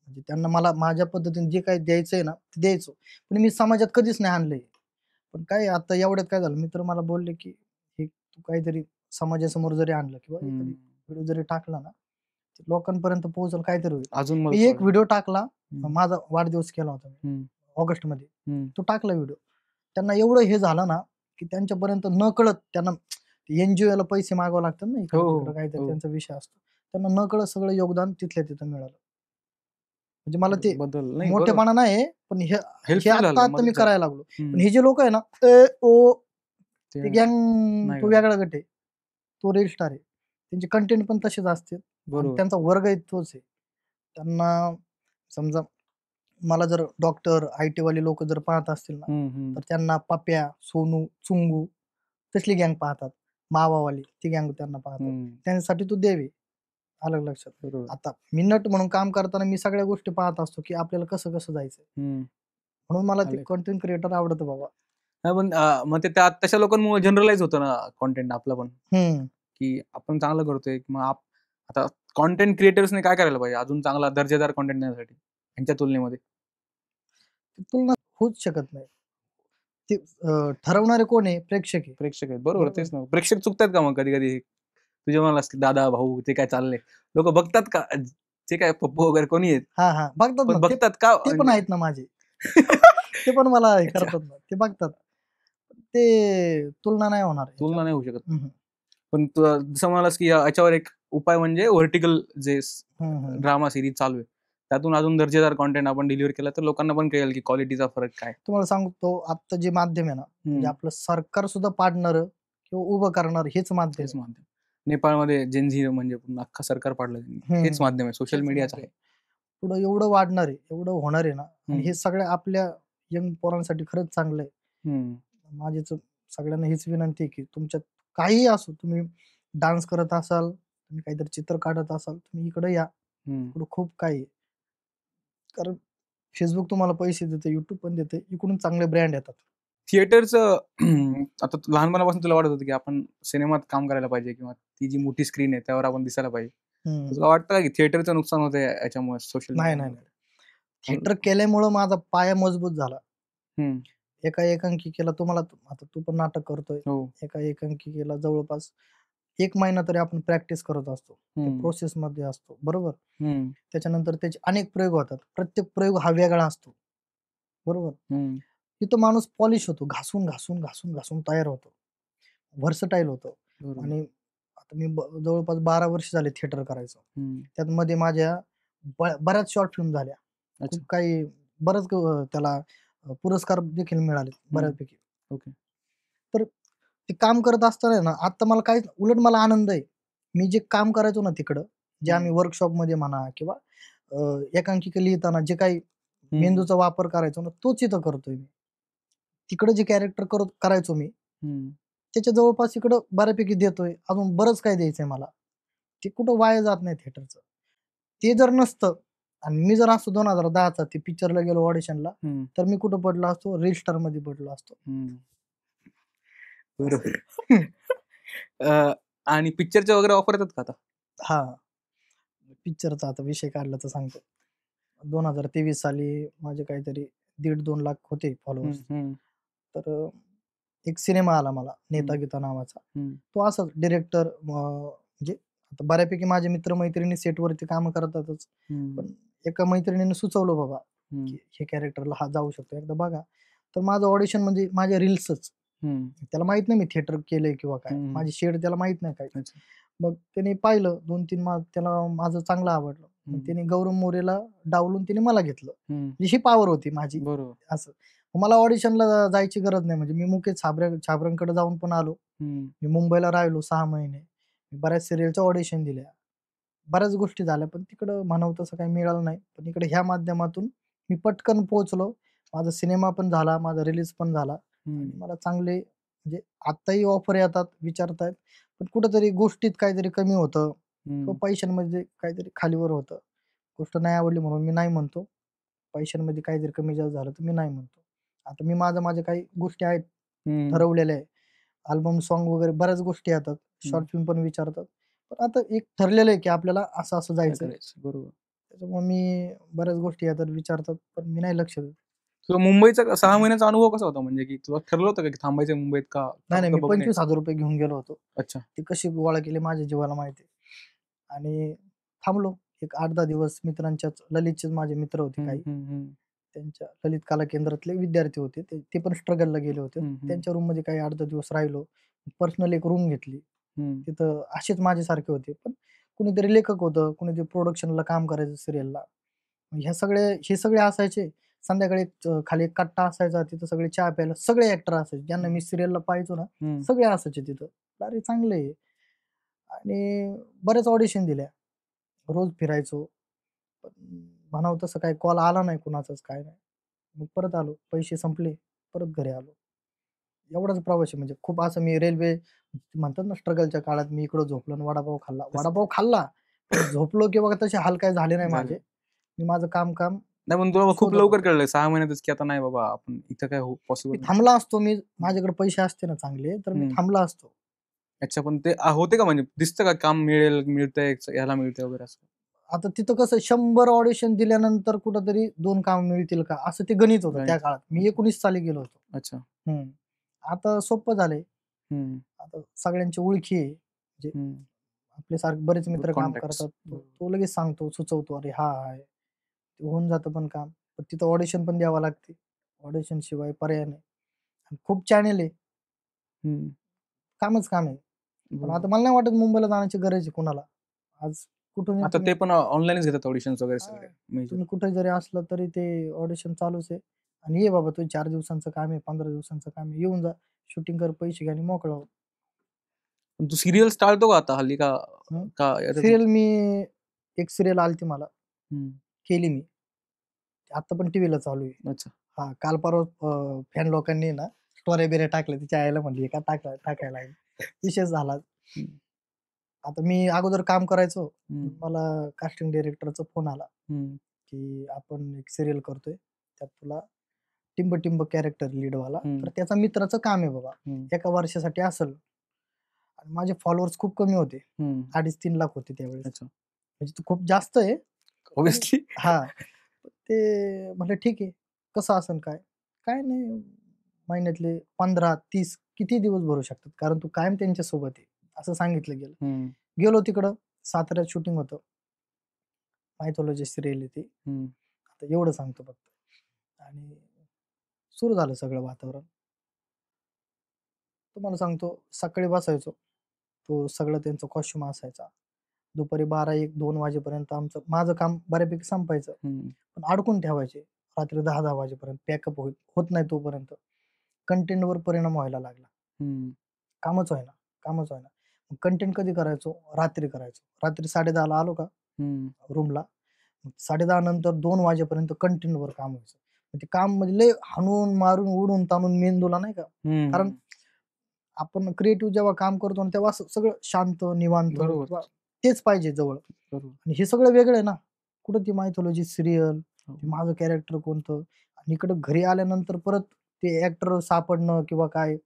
म्हणजे त्यांना मला माझ्या पद्धतीने जे काही द्यायचंय ना ते द्यायचो. पण मी समाजात कधीच नाही आणलंय. पण काय आता एवढ्यात काय झालं, मित्र मला बोलले की हे तू काहीतरी समाजासमोर जरी आणलं किंवा एखादी व्हिडिओ जरी टाकला ना, लोकांपर्यंत पोहोचल काहीतरी होईल. अजून मी एक व्हिडिओ टाकला, माझा वाढदिवस केला होता मी ऑगस्ट मध्ये, तो टाकला व्हिडिओ. त्यांना एवढं हे झालं ना की त्यांच्यापर्यंत न कळत, त्यांना एनजीओ ला पैसे मागावं लागतात ना, इकडे काहीतरी त्यांचा विषय असतो, त्यांना न कळत सगळं योगदान तिथल्या तिथं मिळालं. म्हणजे मला ते मोठेपणा नाही, पण हे आता मी करायला लागलो. पण हे जे लोक आहे ना, ते गँग तो वेगळा गट आहे, तो रील स्टार आहे. त्यांचे कंटेंट पण तसेच असते, त्यांचा वर्ग तोच आहे. त्यांना समजा मला जर डॉक्टर IT वाले लोक जर पाहत असतील ना, तर त्यांना पप्या, सोनू, चुंगू तसली गँग पाहतात. मावावाली ती गँग त्यांना पाहतात. त्यांच्यासाठी तो देव आहे. अलग लक्षात. आता मी नट म्हणून काम करताना मी सगळ्या गोष्टी पाहत असतो की आपल्याला कसं कसं जायचंय. म्हणून मला ते कंटेंट क्रिएटर आवडतं बाबा. पण मग ते तशा लोकांमुळे जनरलाइज होतं ना कॉन्टेंट आपलं पण, की आपण चांगलं करतोय. मग आता कॉन्टेंट क्रिएटर्सने काय करायला पाहिजे अजून चांगला दर्जेदार कॉन्टेंट देण्यासाठी यांच्या तुलनेमध्ये? तुलना होऊच शकत नाही. ते ठरवणारे कोण आहे? प्रेक्षक आहे. प्रेक्षक आहेत, बरोबर. तेच ना, प्रेक्षक चुकतात का मग कधी कधी? तुझे म्हणाल दादा भाऊ ते काय चाललंय, लोक बघतात का? जे काय पप्पू वगैरे कोणी आहेत बघतात का? ते पण आहेत ना माझे. ते पण मला करतात ना, ते बघतात. ते तुलना नाही होणार, तुलना नाही होऊ शकत. पण जसं म्हणालास की याच्यावर एक उपाय म्हणजे व्हर्टिकल जे ड्रामा सिरीज चालू आहे, त्यातून अजून दर्जेदार कॉन्टेंट आपण डिलिव्हर केला तर लोकांना पण कळेल की क्वालिटीचा फरक काय. तुम्हाला सांगतो, आता जे माध्यम आहे ना, म्हणजे आपलं सरकार सुद्धा पाडणार किंवा उभं करणार हेच माध्यम. नेपाळमध्ये जेनझी म्हणजे अख्खा सरकार पाडलं, हेच माध्यम आहे, सोशल मीडियाचं आहे. पुढं एवढं वाढणार आहे, एवढं होणार आहे ना, आणि हे सगळ्या आपल्या यंग पोरांसाठी खरंच चांगलं आहे. माझी सगळ्यांना हीच विनंती आहे की तुमच्यात काही असो, तुम्ही डान्स करत असाल, तुम्ही काहीतरी चित्र काढत असाल, तुम्ही इकडे या. इकडं खूप काही, कारण फेसबुक तुम्हाला पैसे देते, युट्यूब पण देते, इकडून चांगले ब्रँड येतात. थिएटरचं आता लहानपणापासून तुला वाटत होतं की आपण सिनेमात काम करायला पाहिजे किंवा ती जी मोठी स्क्रीन आहे त्यावर आपण दिसायला पाहिजे, तुला वाटतं की थिएटरचं नुकसान होतं याच्यामुळे सोशल? नाही, थिएटर केल्यामुळं माझा पाया मजबूत झाला. एका एकांकिकेला तुम्हाला, आता तू पण नाटक करतोय, एका एकांकिकेला जवळपास 1 महिना तरी आपण प्रॅक्टिस करत असतो, प्रोसेस मध्ये असतो, बरोबर. त्याच्यानंतर त्याचे अनेक प्रयोग होतात, प्रत्येक प्रयोग हा वेगळा असतो, बरोबर. तिथं माणूस पॉलिश होतो, घासून घासून घासून घासून तयार होतो, व्हर्सटाईल होतो. आणि आता मी जवळपास 12 वर्ष झाले थिएटर करायचं. त्यात मध्ये माझ्या बऱ्याच शॉर्ट फिल्म झाल्या, खूप काही, बरंच त्याला पुरस्कार देखील मिळाले बऱ्यापैकी. तर ते काम करत असताना ना, आता मला काय उलट मला आनंद आहे. मी जे काम करायचो ना तिकडं, जे आम्ही वर्कशॉप मध्ये म्हणा किंवा एकांकिका लिहिताना जे काही मेंदूचा वापर करायचो ना, तोच इथं करतोय मी. तिकडे जे कॅरेक्टर करायचो मी, त्याच्या जवळपास इकडं बऱ्यापैकी देतोय. अजून बरंच काय द्यायचंय मला, ते कुठं वाया जात नाही थिएटरचं. ते जर नसतं आणि मी जर असतो 2010चा ते पिक्चरला गेलो ऑडिशनला, तर मी कुठं पडलो असतो? रील स्टार मध्ये पडलो असतो. आणि पिक्चरच्या वगैरे ऑफर येतात का आता? हा, पिक्चरचा आता विषय काढला तर सांगतो. 2023 साली माझे काहीतरी 1.5-2 लाख होते फॉलोअर्स. तर एक सिनेमा आला मला, नेता गीता नावाचा. तो असाच डिरेक्टर, म्हणजे आता बऱ्यापैकी माझे मित्रमैत्रिणी सेटवरती काम करतातच, पण एका मैत्रिणीने सुचवलं बाबा की हे कॅरेक्टरला हा जाऊ शकतो, एकदा बघा. तर माझं ऑडिशन म्हणजे माझ्या रील्सच, त्याला माहित नाही मी थिएटर केलंय किंवा काय, माझी शेड त्याला माहित नाही काय. मग त्याने पाहिलं 2-3, त्याला माझं चांगलं आवडलं. त्याने गौरव मोरेला डावलून त्याने मला घेतलं. म्हणजे ही पावर होती माझी, असं. मला ऑडिशनला जायची गरज नाही, म्हणजे मी मुकेश छाबऱ्यांकडे जाऊन पण आलो. मी मुंबईला राहिलो 6 महिने, बऱ्याच सिरियलच्या ऑडिशन दिल्या. बऱ्याच गोष्टी झाल्या, पण तिकडं म्हणावं तसं काही मिळालं नाही. पण इकडे ह्या माध्यमातून मी पटकन पोहोचलो. माझा सिनेमा पण झाला, माझा रिलीज पण झाला आणि मला चांगले म्हणजे आत्ताही ऑफर येतात, विचारतायत. पण कुठेतरी गोष्टीत काहीतरी कमी होतं किंवा पैशांमध्ये काहीतरी खालीवर होतं. गोष्ट नाही आवडली म्हणून मी नाही म्हणतो. पैशांमध्ये काहीतरी कमी जास्त झालं तर मी नाही म्हणतो. आता मी माझ्या काही गोष्टी आहेत ठरवलेल्या आहे. अल्बम सॉन्ग वगैरे बऱ्याच गोष्टी येतात. शॉर्ट फिल्म पण विचारतात. पण आता एक ठरलेलं आहे की आपल्याला असं जायचंय. बरोबर. त्याच्यामुळे मी बऱ्याच गोष्टी येतात, विचारतात, पण मी नाही लक्ष देत. तुझा मुंबईचा 6 महिन्याचा अनुभव कसा होता? म्हणजे की तुला ठरलं होतं का की थांबायचंय मुंबईत का नाही, मी फक्त बघून यायचं? ₹25,000 घेऊन गेलो होतो. अच्छा. ते कशी गोळा केले माझ्या जीवाला माहिती आहे. आणि थांबलो एक 8-10 दिवस. मित्रांच्याच ललितचेच माझे मित्र होते काही. त्यांच्या ललित कला केंद्रातले विद्यार्थी होते. ते पण स्ट्रगलला गेले होते. त्यांच्या रूममध्ये काही 8-10 दिवस राहिलो. पर्सनल एक रूम घेतली. तिथं असेच माझ्यासारखे होते. पण कुणीतरी लेखक होतं, कुणीतरी प्रोडक्शनला काम करायचं सिरियलला. हे सगळे असायचे. संध्याकाळी खाली एक कट्टा असायचा, तिथं सगळे चहा प्यायला सगळे ॲक्टर असायचे. ज्यांना मी सिरियलला पाहायचो ना, सगळे असायचे तिथं. अरे चांगलं आहे. आणि बऱ्याच ऑडिशन दिल्या. रोज फिरायचो. पण म्हणावं तसं काही कॉल आला नाही कुणाचाच, काय नाही. मग परत आलो. पैसे संपले. परत घरी आलो. एवढाच प्रवास आहे. म्हणजे खूप असं मी रेल्वे म्हणतात ना, स्ट्रगलच्या काळात मी इकडं झोपलो आणि वडापाव खाल्ला. वडापाव खाल्ला, पण झोपलो किंवा तसे हाल काही झाले नाही माझे. मी माझं काम नाही, पण तुला खूप शोधत लवकर होतो. कळलं 6 महिन्यातच की आता नाही बाबा आपण इथं काय पॉसिबल मी नाही. थांबला असतो. माझ्याकडे पैसे असते ना चांगले, तर मी थांबला असतो. अच्छा, पण ते होते का म्हणजे दिसतं का काम मिळतंय, ह्याला मिळतंय वगैरे असं? आता तिथं कसं 100 ऑडिशन दिल्यानंतर कुठेतरी 2 काम मिळतील का? असं ते गणित होतं त्या काळात. मी 19 साली गेलो होतो. अच्छा. आता सोपं झालंय. आता सगळ्यांची ओळखी आहे. म्हणजे आपले सारखे बरेच मित्र काम कॉन्टॅक्ट्स. करतात. तो लगेच सांगतो, सुचवतो, "अरे हा आहे." ते होऊन जातं पण काम. पण तिथं ऑडिशन पण द्यावं लागते. ऑडिशन शिवाय पर्याय नाही. आणि खूप चॅनल आहे. कामच काम आहे. पण आता मला नाही वाटत मुंबईला जाण्याची गरज आहे कुणाला. आज कुठूनही आता ते पण ऑनलाईनच घेतात ऑडिशन्स वगैरे हां, सगळे. तुम्ही कुठे जरी असलं तरी ते ऑडिशन चालूच आहे. आणि ये बाबा तुझं 4 दिवसांचं काम आहे, 15 दिवसांचं काम आहे. येऊन जा, शूटिंग कर, पैसे घ्या आणि मोकळा हो. पण तू सीरियल्स टाळतो का आता हल्ली का? का सीरियल मी एक सीरियल आलती मला, केली मी. आता पण टीव्हीला चालू आहे. अच्छा. हां, काल परवा फॅन लोकांनी ना स्टोऱ्या-बिऱ्या टाकल्या. तिच्या आईला म्हणली, "का टाकायला लागली?" विषय झाला. आता मी अगोदर काम करायचो. मला कास्टिंग डायरेक्टरचा फोन आला, की आपण एक सीरियल करतोय. त्यात तुला टिंब-टिंब कॅरेक्टर लीडवाला. तर त्याचा मित्राचं काम आहे बाबा. एका वर्षासाठी असेल. आणि माझे फॉलोअर्स खूप कमी होते. 2.5-3 लाख होते त्यावेळेस. म्हणजे ते खूप जास्त आहे. ऑब्व्हियसली. हां. ते म्हटलं ठीक आहे. कसं असेल काय? काय नाही, महिन्यातले 15-30 किती दिवस भरू शकतात. कारण तू कायम त्यांच्यासोबत आहे. असं सांगितलं गेलं. गेलो तिकडं. साताऱ्यात शूटिंग होतं. मायथॉलॉजी सिरियल आहे ती. आता एवढं सांगतो फक्त. आणि सुरू झालं सगळं वातावरण. तुम्हाला सांगतो सकाळी बसायचो. तो सगळं त्यांचा कॉस्ट्यूम असायचा. दुपारी 12-1-2 वाजेपर्यंत माझं काम बऱ्यापैकी संपायचं. पण अडकून ठेवायचे. रात्री 10-10 वाजेपर्यंत पॅकअप होत नाही तोपर्यंत. कंटेंटवर परिणाम व्हायला लागला. कामच व्हायना, कामच व्हायना. कंटेंट कधी करायचो? रात्री करायचो. रात्री 10:30 ला आलो का रूमला, 10:30 नंतर 2 वाजेपर्यंत कंटेंटवर काम व्हायचं. ते काम म्हणजे लय हाणून, मारून, उडून, ताणून मेंदूला नाही का. कारण आपण क्रिएटिव्ह जेव्हा काम करतो ना, तेव्हा असं सगळं शांत, निवांत किंवा तेच पाहिजे जवळ. आणि हे सगळं वेगळं आहे ना. कुठं ती मायथॉलॉजी सिरियल, माझं कॅरेक्टर कोणतं, आणि इकडं घरी आल्यानंतर परत ते ऍक्टर सापडणं किंवा काय.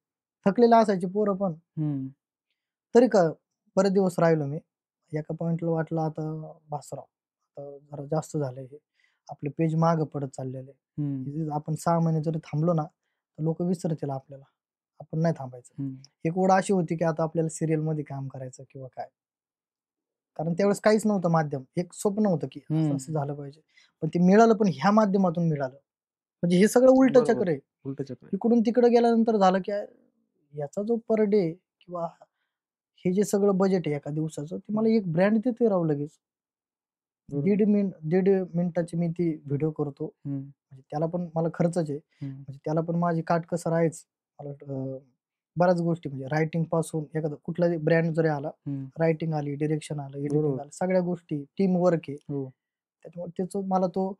थकलेलं असायचे पोरं पण. तरी का बरेच दिवस राहिलो मी. एका पॉइंटला वाटलं आता भासराव, आता जरा जास्त झालंय हे. आपले पेज मागं पडत चाललेले. आपण 6 महिने जरी थांबलो ना, तर लोक विसरतील आपल्याला. आपण नाही थांबायचं. एक ओढ अशी होती की आता आपल्याला सिरियल मध्ये काम करायचं किंवा काय. कारण त्यावेळेस काहीच नव्हतं माध्यम. एक स्वप्न होतं की असं झालं पाहिजे. पण ते मिळालं, पण ह्या माध्यमातून मिळालं. म्हणजे हे सगळं उलटं चक्र आहे. इकडून तिकडे गेल्यानंतर झालं की याचा जो पर डे किंवा हे जे सगळं बजेट आहे एका दिवसाचं, ते मला एक ब्रँड देते राव लगेच. 1.5 मिनिटाची मी ती व्हिडिओ करतो. म्हणजे त्याला पण मला खर्चच आहे. म्हणजे त्याला पण माझी काटकसर आहेच. मला बऱ्याच गोष्टी म्हणजे रायटिंग पासून एखादा कुठलाही ब्रँड जरी आला, रायटिंग आली, डिरेक्शन आलं, एडिटिंग बरोबर. आलं, सगळ्या गोष्टी टीम वर्क आहे. हो. त्याच्यामुळे त्याचं मला तो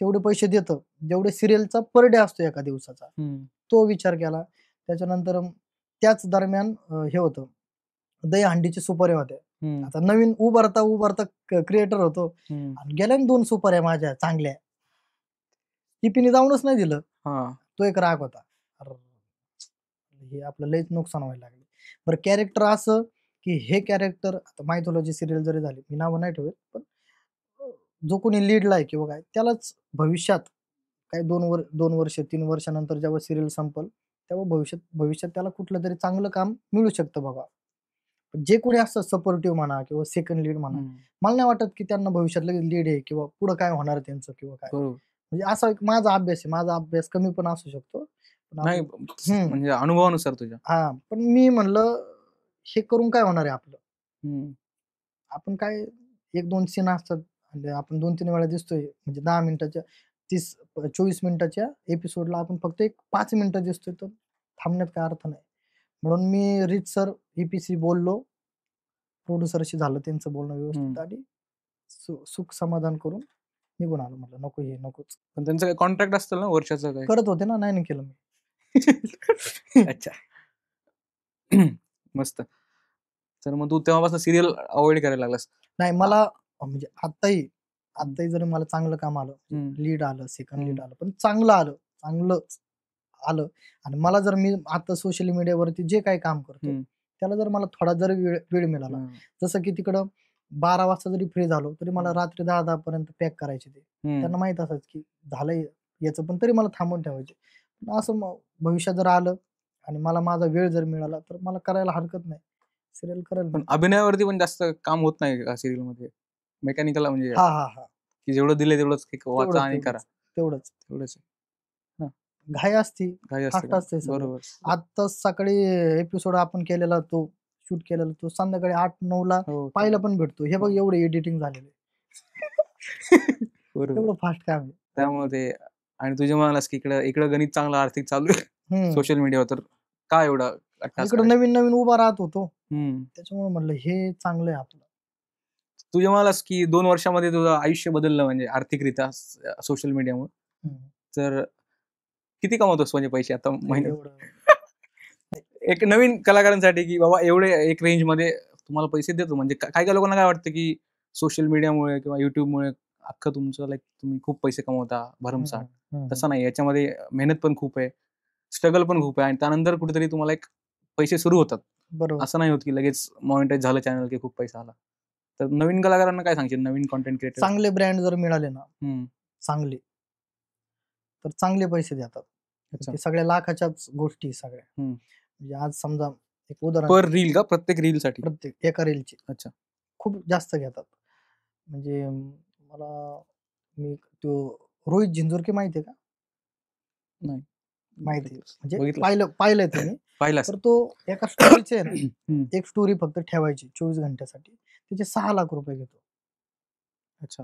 तेवढे पैसे देतं, जेवढे सिरियलचा पर डे असतो एका दिवसाचा. तो विचार केला. त्याच्यानंतर त्याच दरम्यान हे होतं, दहीहंडीची सुपाऱ्या होत्या. आता नवीन उभारता क्रिएटर होतो आणि गेल्या ना 2 सुपाऱ्या माझ्या चांगल्या. टिपीने जाऊनच नाही दिलं. तो एक राग होता. अरे! हे आपलं लयच नुकसान व्हायला लागलं. बरं कॅरेक्टर असं, की हे कॅरेक्टर आता मायथॉलॉजी सीरियल जरी झाली, मी नावं नाही ठेवत, पण जो कोणी लीडला आहे किंवा काय, त्यालाच भविष्यात काही 2 वर्ष, 3 वर्षानंतर जेव्हा सीरियल संपल, तेव्हा भविष्यात त्याला कुठलंतरी चांगलं काम मिळू शकतं बाबा. जे कोणी असतं सपोर्टिव्ह म्हणा किंवा सेकंड लीड म्हणा, मला नाही वाटत की त्यांना भविष्यात लगेच लीड आहे किंवा पुढं काय होणार आहे त्यांचं किंवा काय. म्हणजे असा एक माझा अभ्यास आहे. माझा अभ्यास कमी पण असू शकतो. नाही म्हणजे अनुभवानुसार तुझ्या. हां, पण मी म्हणलं हे करून काय होणार आहे आपलं? आपण काय 1-2 सीन असतात म्हणजे आपण 2-3 वेळा दिसतोय म्हणजे 10 मिनिटाच्या 24 मिनिटाच्या एपिसोडला आपण फक्त एक 5 मिनिटं दिसतोय, तर थांबण्यात काय अर्थ नाही. म्हणून मी रीतसर EPC बोललो. प्रोड्युसरशी झालं त्यांचं बोलणं व्यवस्थित आणि सुख समाधान करून निघून आलो. म्हटलं नको हे नकोच. पण त्यांचं काही कॉन्ट्रॅक्ट असतं ना वर्षाचं काय? करत होते ना, नाही केलं मी. अच्छा. मस्त. तर मग तू तेव्हापासून सीरियल अव्हॉइड करायला लागलास? नाही मला म्हणजे आत्ताही जरी मला चांगलं काम आलं, लीड आलं, सेकंड लीड आलं, पण चांगलं आलं आणि मला जर मी आता सोशल मीडियावरती जे काही काम करतो, त्याला जर मला थोडा जर वेळ मिळाला, जसं की तिकडं 12 वाजता जरी फ्री झालो, तरी मला रात्री 10 पर्यंत पॅक करायचे ते. त्यांना माहित असायचं की झालंय याचं, पण तरी मला थांबवून ठेवायचे. पण असं भविष्यात जर आलं आणि मला माझा वेळ जर मिळाला, तर मला करायला हरकत नाही. सिरियल करेल. पण अभिनयावरती पण जास्त काम होत नाही का सिरियल मध्ये? मेकॅनिकल म्हणजे हा की जेवढं दिलंय तेवढंच वाचा आणि करा. तेवढंच. घाई असते, फास्ट असते सगळं. बरोबर. आता सकाळी एपिसोड आपण केलेला तो शूट केलेला तो संध्याकाळी 8-9 ला पाहायला पण भेटतो. हे बघ एवढं एडिटिंग झालेलं एवढं फास्ट काम आहे. त्यामुळे ते आणि तुझे म्हणालास की इकडं गणित चांगलं आर्थिक चालू आहे सोशल मीडियावर, तर काय एवढं इकडं नवीन उभा राहत होतो. त्याच्यामुळे म्हणलं हे चांगलं आहे आपलं. तुझे म्हणालास की 2 वर्षामध्ये तुझं आयुष्य बदललं म्हणजे आर्थिकरित्या सोशल मीडियामुळे. तर किती कमवतोस म्हणजे पैसे आता महिन्यात? एक नवीन कलाकारांसाठी की बाबा एवढे एक रेंज मध्ये तुम्हाला पैसे देतो, म्हणजे काही लोकांना काय वाटतं की सोशल मीडियामुळे किंवा युट्यूबमुळे अख्खं तुमचं लाईक तुम्ही खूप पैसे कमवता भरमसाठ. तसं नाही, याच्यामध्ये मेहनत पण खूप आहे, स्ट्रगल पण खूप आहे आणि त्यानंतर कुठेतरी तुम्हाला एक पैसे सुरू होतात. बरोबर. असं नाही होत की लगेच मॉनिटाईज झालं चॅनल की खूप पैसा आला. तर नवीन कलाकारांना काय सांगशील, नवीन कॉन्टेंट क्रिएटर? चांगले ब्रँड जर मिळाले ना, चांगले, तर चांगले पैसे देतात. ते सगळ्या लाखाच्याच गोष्टी सगळ्या. म्हणजे आज समजा एक उदाहरण, पर रील का प्रत्येक रील साठी? प्रत्येक एका रीलची. अच्छा. खूप जास्त घेतात. म्हणजे मला मी तो रोहित झिंजुरके माहिती आहे का? नाही माहिती म्हणजे पाहिलंय तुम्ही. तर तो एका स्टोरीचे आहे ना, एक स्टोरी फक्त ठेवायची 24 घंट्यासाठी, त्याचे 6 लाख रुपये घेतो. अच्छा.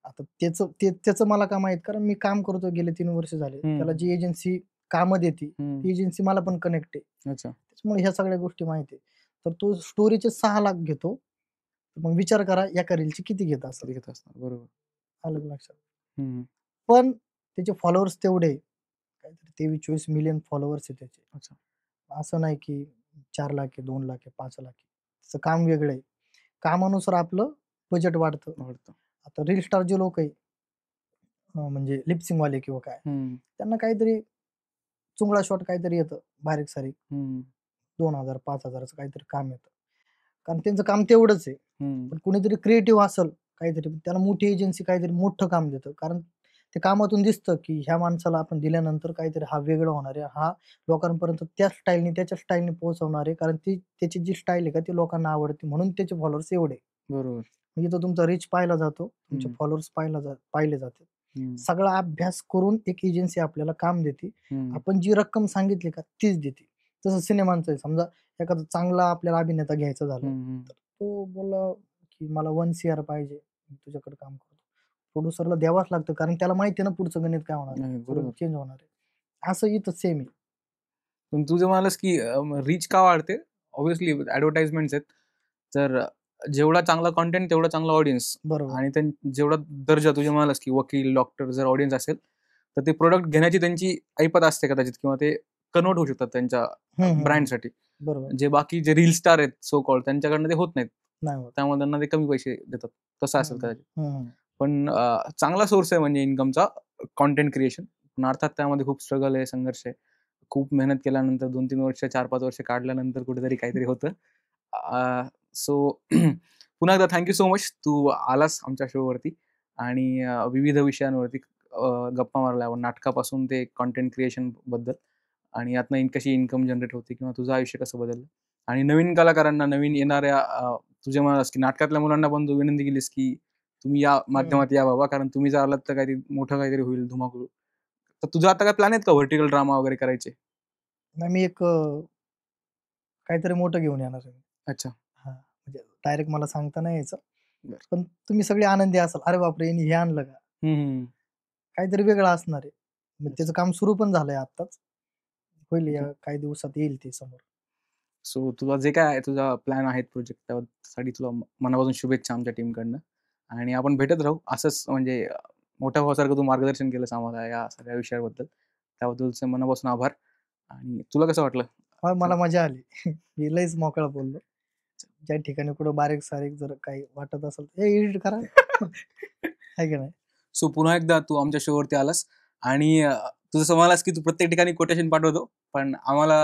आता त्याचं मला काय माहित, कारण मी काम करतो गेले 3 वर्ष झाले. त्याला जी एजन्सी कामं देते, ती एजन्सी मला पण कनेक्ट आहे. अच्छा. त्याच्यामुळे ह्या सगळ्या गोष्टी माहिती आहे. तर तो स्टोरीचे 6 लाख घेतो. मग विचार करा एका रीलचे किती घेत असणार. बरोबर. आलं लक्षात. पण त्याचे फॉलोअर्स तेवढे काहीतरी 23-24 मिलियन फॉलोअर्स आहे त्याचे. अच्छा. असं नाही की 4 लाख आहे, 2 लाख आहे, 5 लाख आहे. त्याचं काम वेगळं आहे. कामानुसार आपलं बजेट वाढतं. आता रील स्टार जे लोक आहे, म्हणजे लिपसिंग वाले किंवा काय, त्यांना काहीतरी चुंगळा शॉट काहीतरी येतं बारीक सारीक, 2,000-5,000चं काहीतरी काम येतं, कारण त्यांचं काम तेवढंच आहे. पण कुणीतरी क्रिएटिव्ह असेल काहीतरी, त्याला मोठी एजन्सी काहीतरी मोठं काम देतं, कारण ते कामातून दिसतं की ह्या माणसाला आपण दिल्यानंतर काहीतरी हा वेगळं होणार आहे, हा लोकांपर्यंत त्याच्या स्टाईलने पोहोचवणार आहे, कारण त्याची जी स्टाईल आहे का ती लोकांना आवडते, म्हणून त्याचे फॉलोअर्स एवढे. बरोबर. म्हणजे तो तुमचा रीच पाहिला जातो, तुमचे फॉलोअर्स पाहिले जाते. सगळा अभ्यास करून एक एजन्सी आपल्याला काम देते. आपण जी रक्कम सांगितली का तीच देते. जसं सिनेमांचं आहे, समजा एखादा चांगला आपल्याला अभिनेता घ्यायचा झाला, तर तो बोलला की मला 1 CR पाहिजे, तुझ्याकडे काम करतो. प्रोड्युसरला द्यावाच लागतं, कारण त्याला माहिती आहे ना पुढचं गणित काय होणार आहे, चेंज होणार आहे. असं इथं सेम आहे. पण तू जे म्हणालस की रीच का वाढते, ऑब्व्हियसली ऍडव्हर्टाइजमेंट आहेत, तर जेवढा चांगला कॉन्टेंट तेवढा चांगला ऑडियन्स, बरोबर. आणि जेवढा दर्जा तुझे म्हणालस की वकील डॉक्टर जर ऑडियन्स असेल तर ते प्रोडक्ट घेण्याची त्यांची ऐपत असते कदाचित, किंवा ते कन्वर्ट होऊ शकतात त्यांच्या ब्रँडसाठी. बरोबर. जे बाकी जे रील स्टार आहेत सो कॉल्ड त्यांच्याकडनं ते होत नाहीत, नाही होत. त्यामुळे त्यांना ते कमी पैसे देतात, तसं असेल कदाचित. हम्म. पण चांगला सोर्स आहे म्हणजे इन्कमचा कॉन्टेंट क्रिएशन. पण अर्थात त्यामध्ये खूप स्ट्रगल आहे, संघर्ष आहे. खूप मेहनत केल्यानंतर 2-3 वर्ष 4-5 वर्ष काढल्यानंतर कुठेतरी काहीतरी होतं. सो पुन्हा एकदा थँक्यू सो मच, तू आलास आमच्या शोवरती आणि विविध विषयांवरती गप्पा मारल्या आपण, नाटकापासून ते कॉन्टेंट क्रिएशन बद्दल, आणि यातनं कशी इन्कम जनरेट होते किंवा तुझं आयुष्य कसं बदललं, आणि नवीन कलाकारांना, नवीन येणाऱ्या तुझे म्हणालास की नाटकातल्या मुलांना पण तू विनंती केलीस की तुम्ही या माध्यमात या बाबा, कारण तुम्ही जर आलात तर काहीतरी मोठं काहीतरी होईल, धुमाकूळ. तर तुझं आता काय प्लॅन आहेत का व्हर्टिकल ड्रामा वगैरे करायचे? नाही, मी एक काहीतरी मोठं घेऊन येणार आहे. अच्छा. म्हणजे डायरेक्ट मला सांगता नाही यायचं, बरं. पण तुम्ही सगळे आनंदी असाल, अरे बापरे यांनी हे आणलं का, काहीतरी वेगळं असणार आहे. मग त्याचं काम सुरू पण झालंय आत्ताच, होईल या काही दिवसात येईल ते समोर. सो तुला जे काय आहे, तुझा प्लॅन आहेत प्रोजेक्ट, त्यासाठी तुला मनापासून शुभेच्छा आमच्या टीमकडनं, आणि आपण भेटत राहू असंच. म्हणजे मोठ्या भावासारखं तू मार्गदर्शन केलंस आम्हाला या सगळ्या विषयाबद्दल, त्याबद्दल तुझे मनापासून आभार. आणि तुला कसं वाटलं? मला मजा आली. मी लईच मोकळा बोललो. ज्या ठिकाणी कुठं बारीक सारीक जर काही वाटत असेल हे एडिट करा. आहे की नाही? सो पुन्हा एकदा तू आमच्या शोवरती आलास, आणि तू जसं म्हणालास की तू प्रत्येक ठिकाणी कोटेशन पाठवतो, पण आम्हाला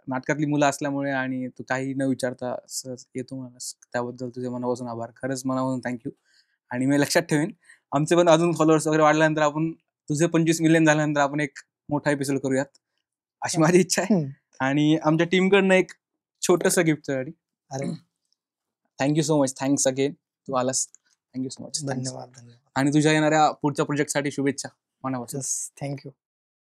नाटकातली मुलं असल्यामुळे आणि तू काही न विचारता सहज येतो म्हणालास, त्याबद्दल तुझे मनापासून आभार. खरंच मनापासून थँक्यू. आणि मी लक्षात ठेवेन, आमचे पण अजून फॉलोअर्स वगैरे वाढल्यानंतर आपण, तुझे 25 मिलियन झाल्यानंतर आपण एक मोठा एपिसोड करूयात, अशी माझी इच्छा आहे. आणि आमच्या टीमकडनं एक छोटंसं गिफ्ट साठी. अरे thank you so much, thanks again, तू आलास, थँक्यू सो मच. धन्यवाद. आणि तुझ्या येणाऱ्या पुढच्या प्रोजेक्टसाठी शुभेच्छा मनापासून. थँक्यू.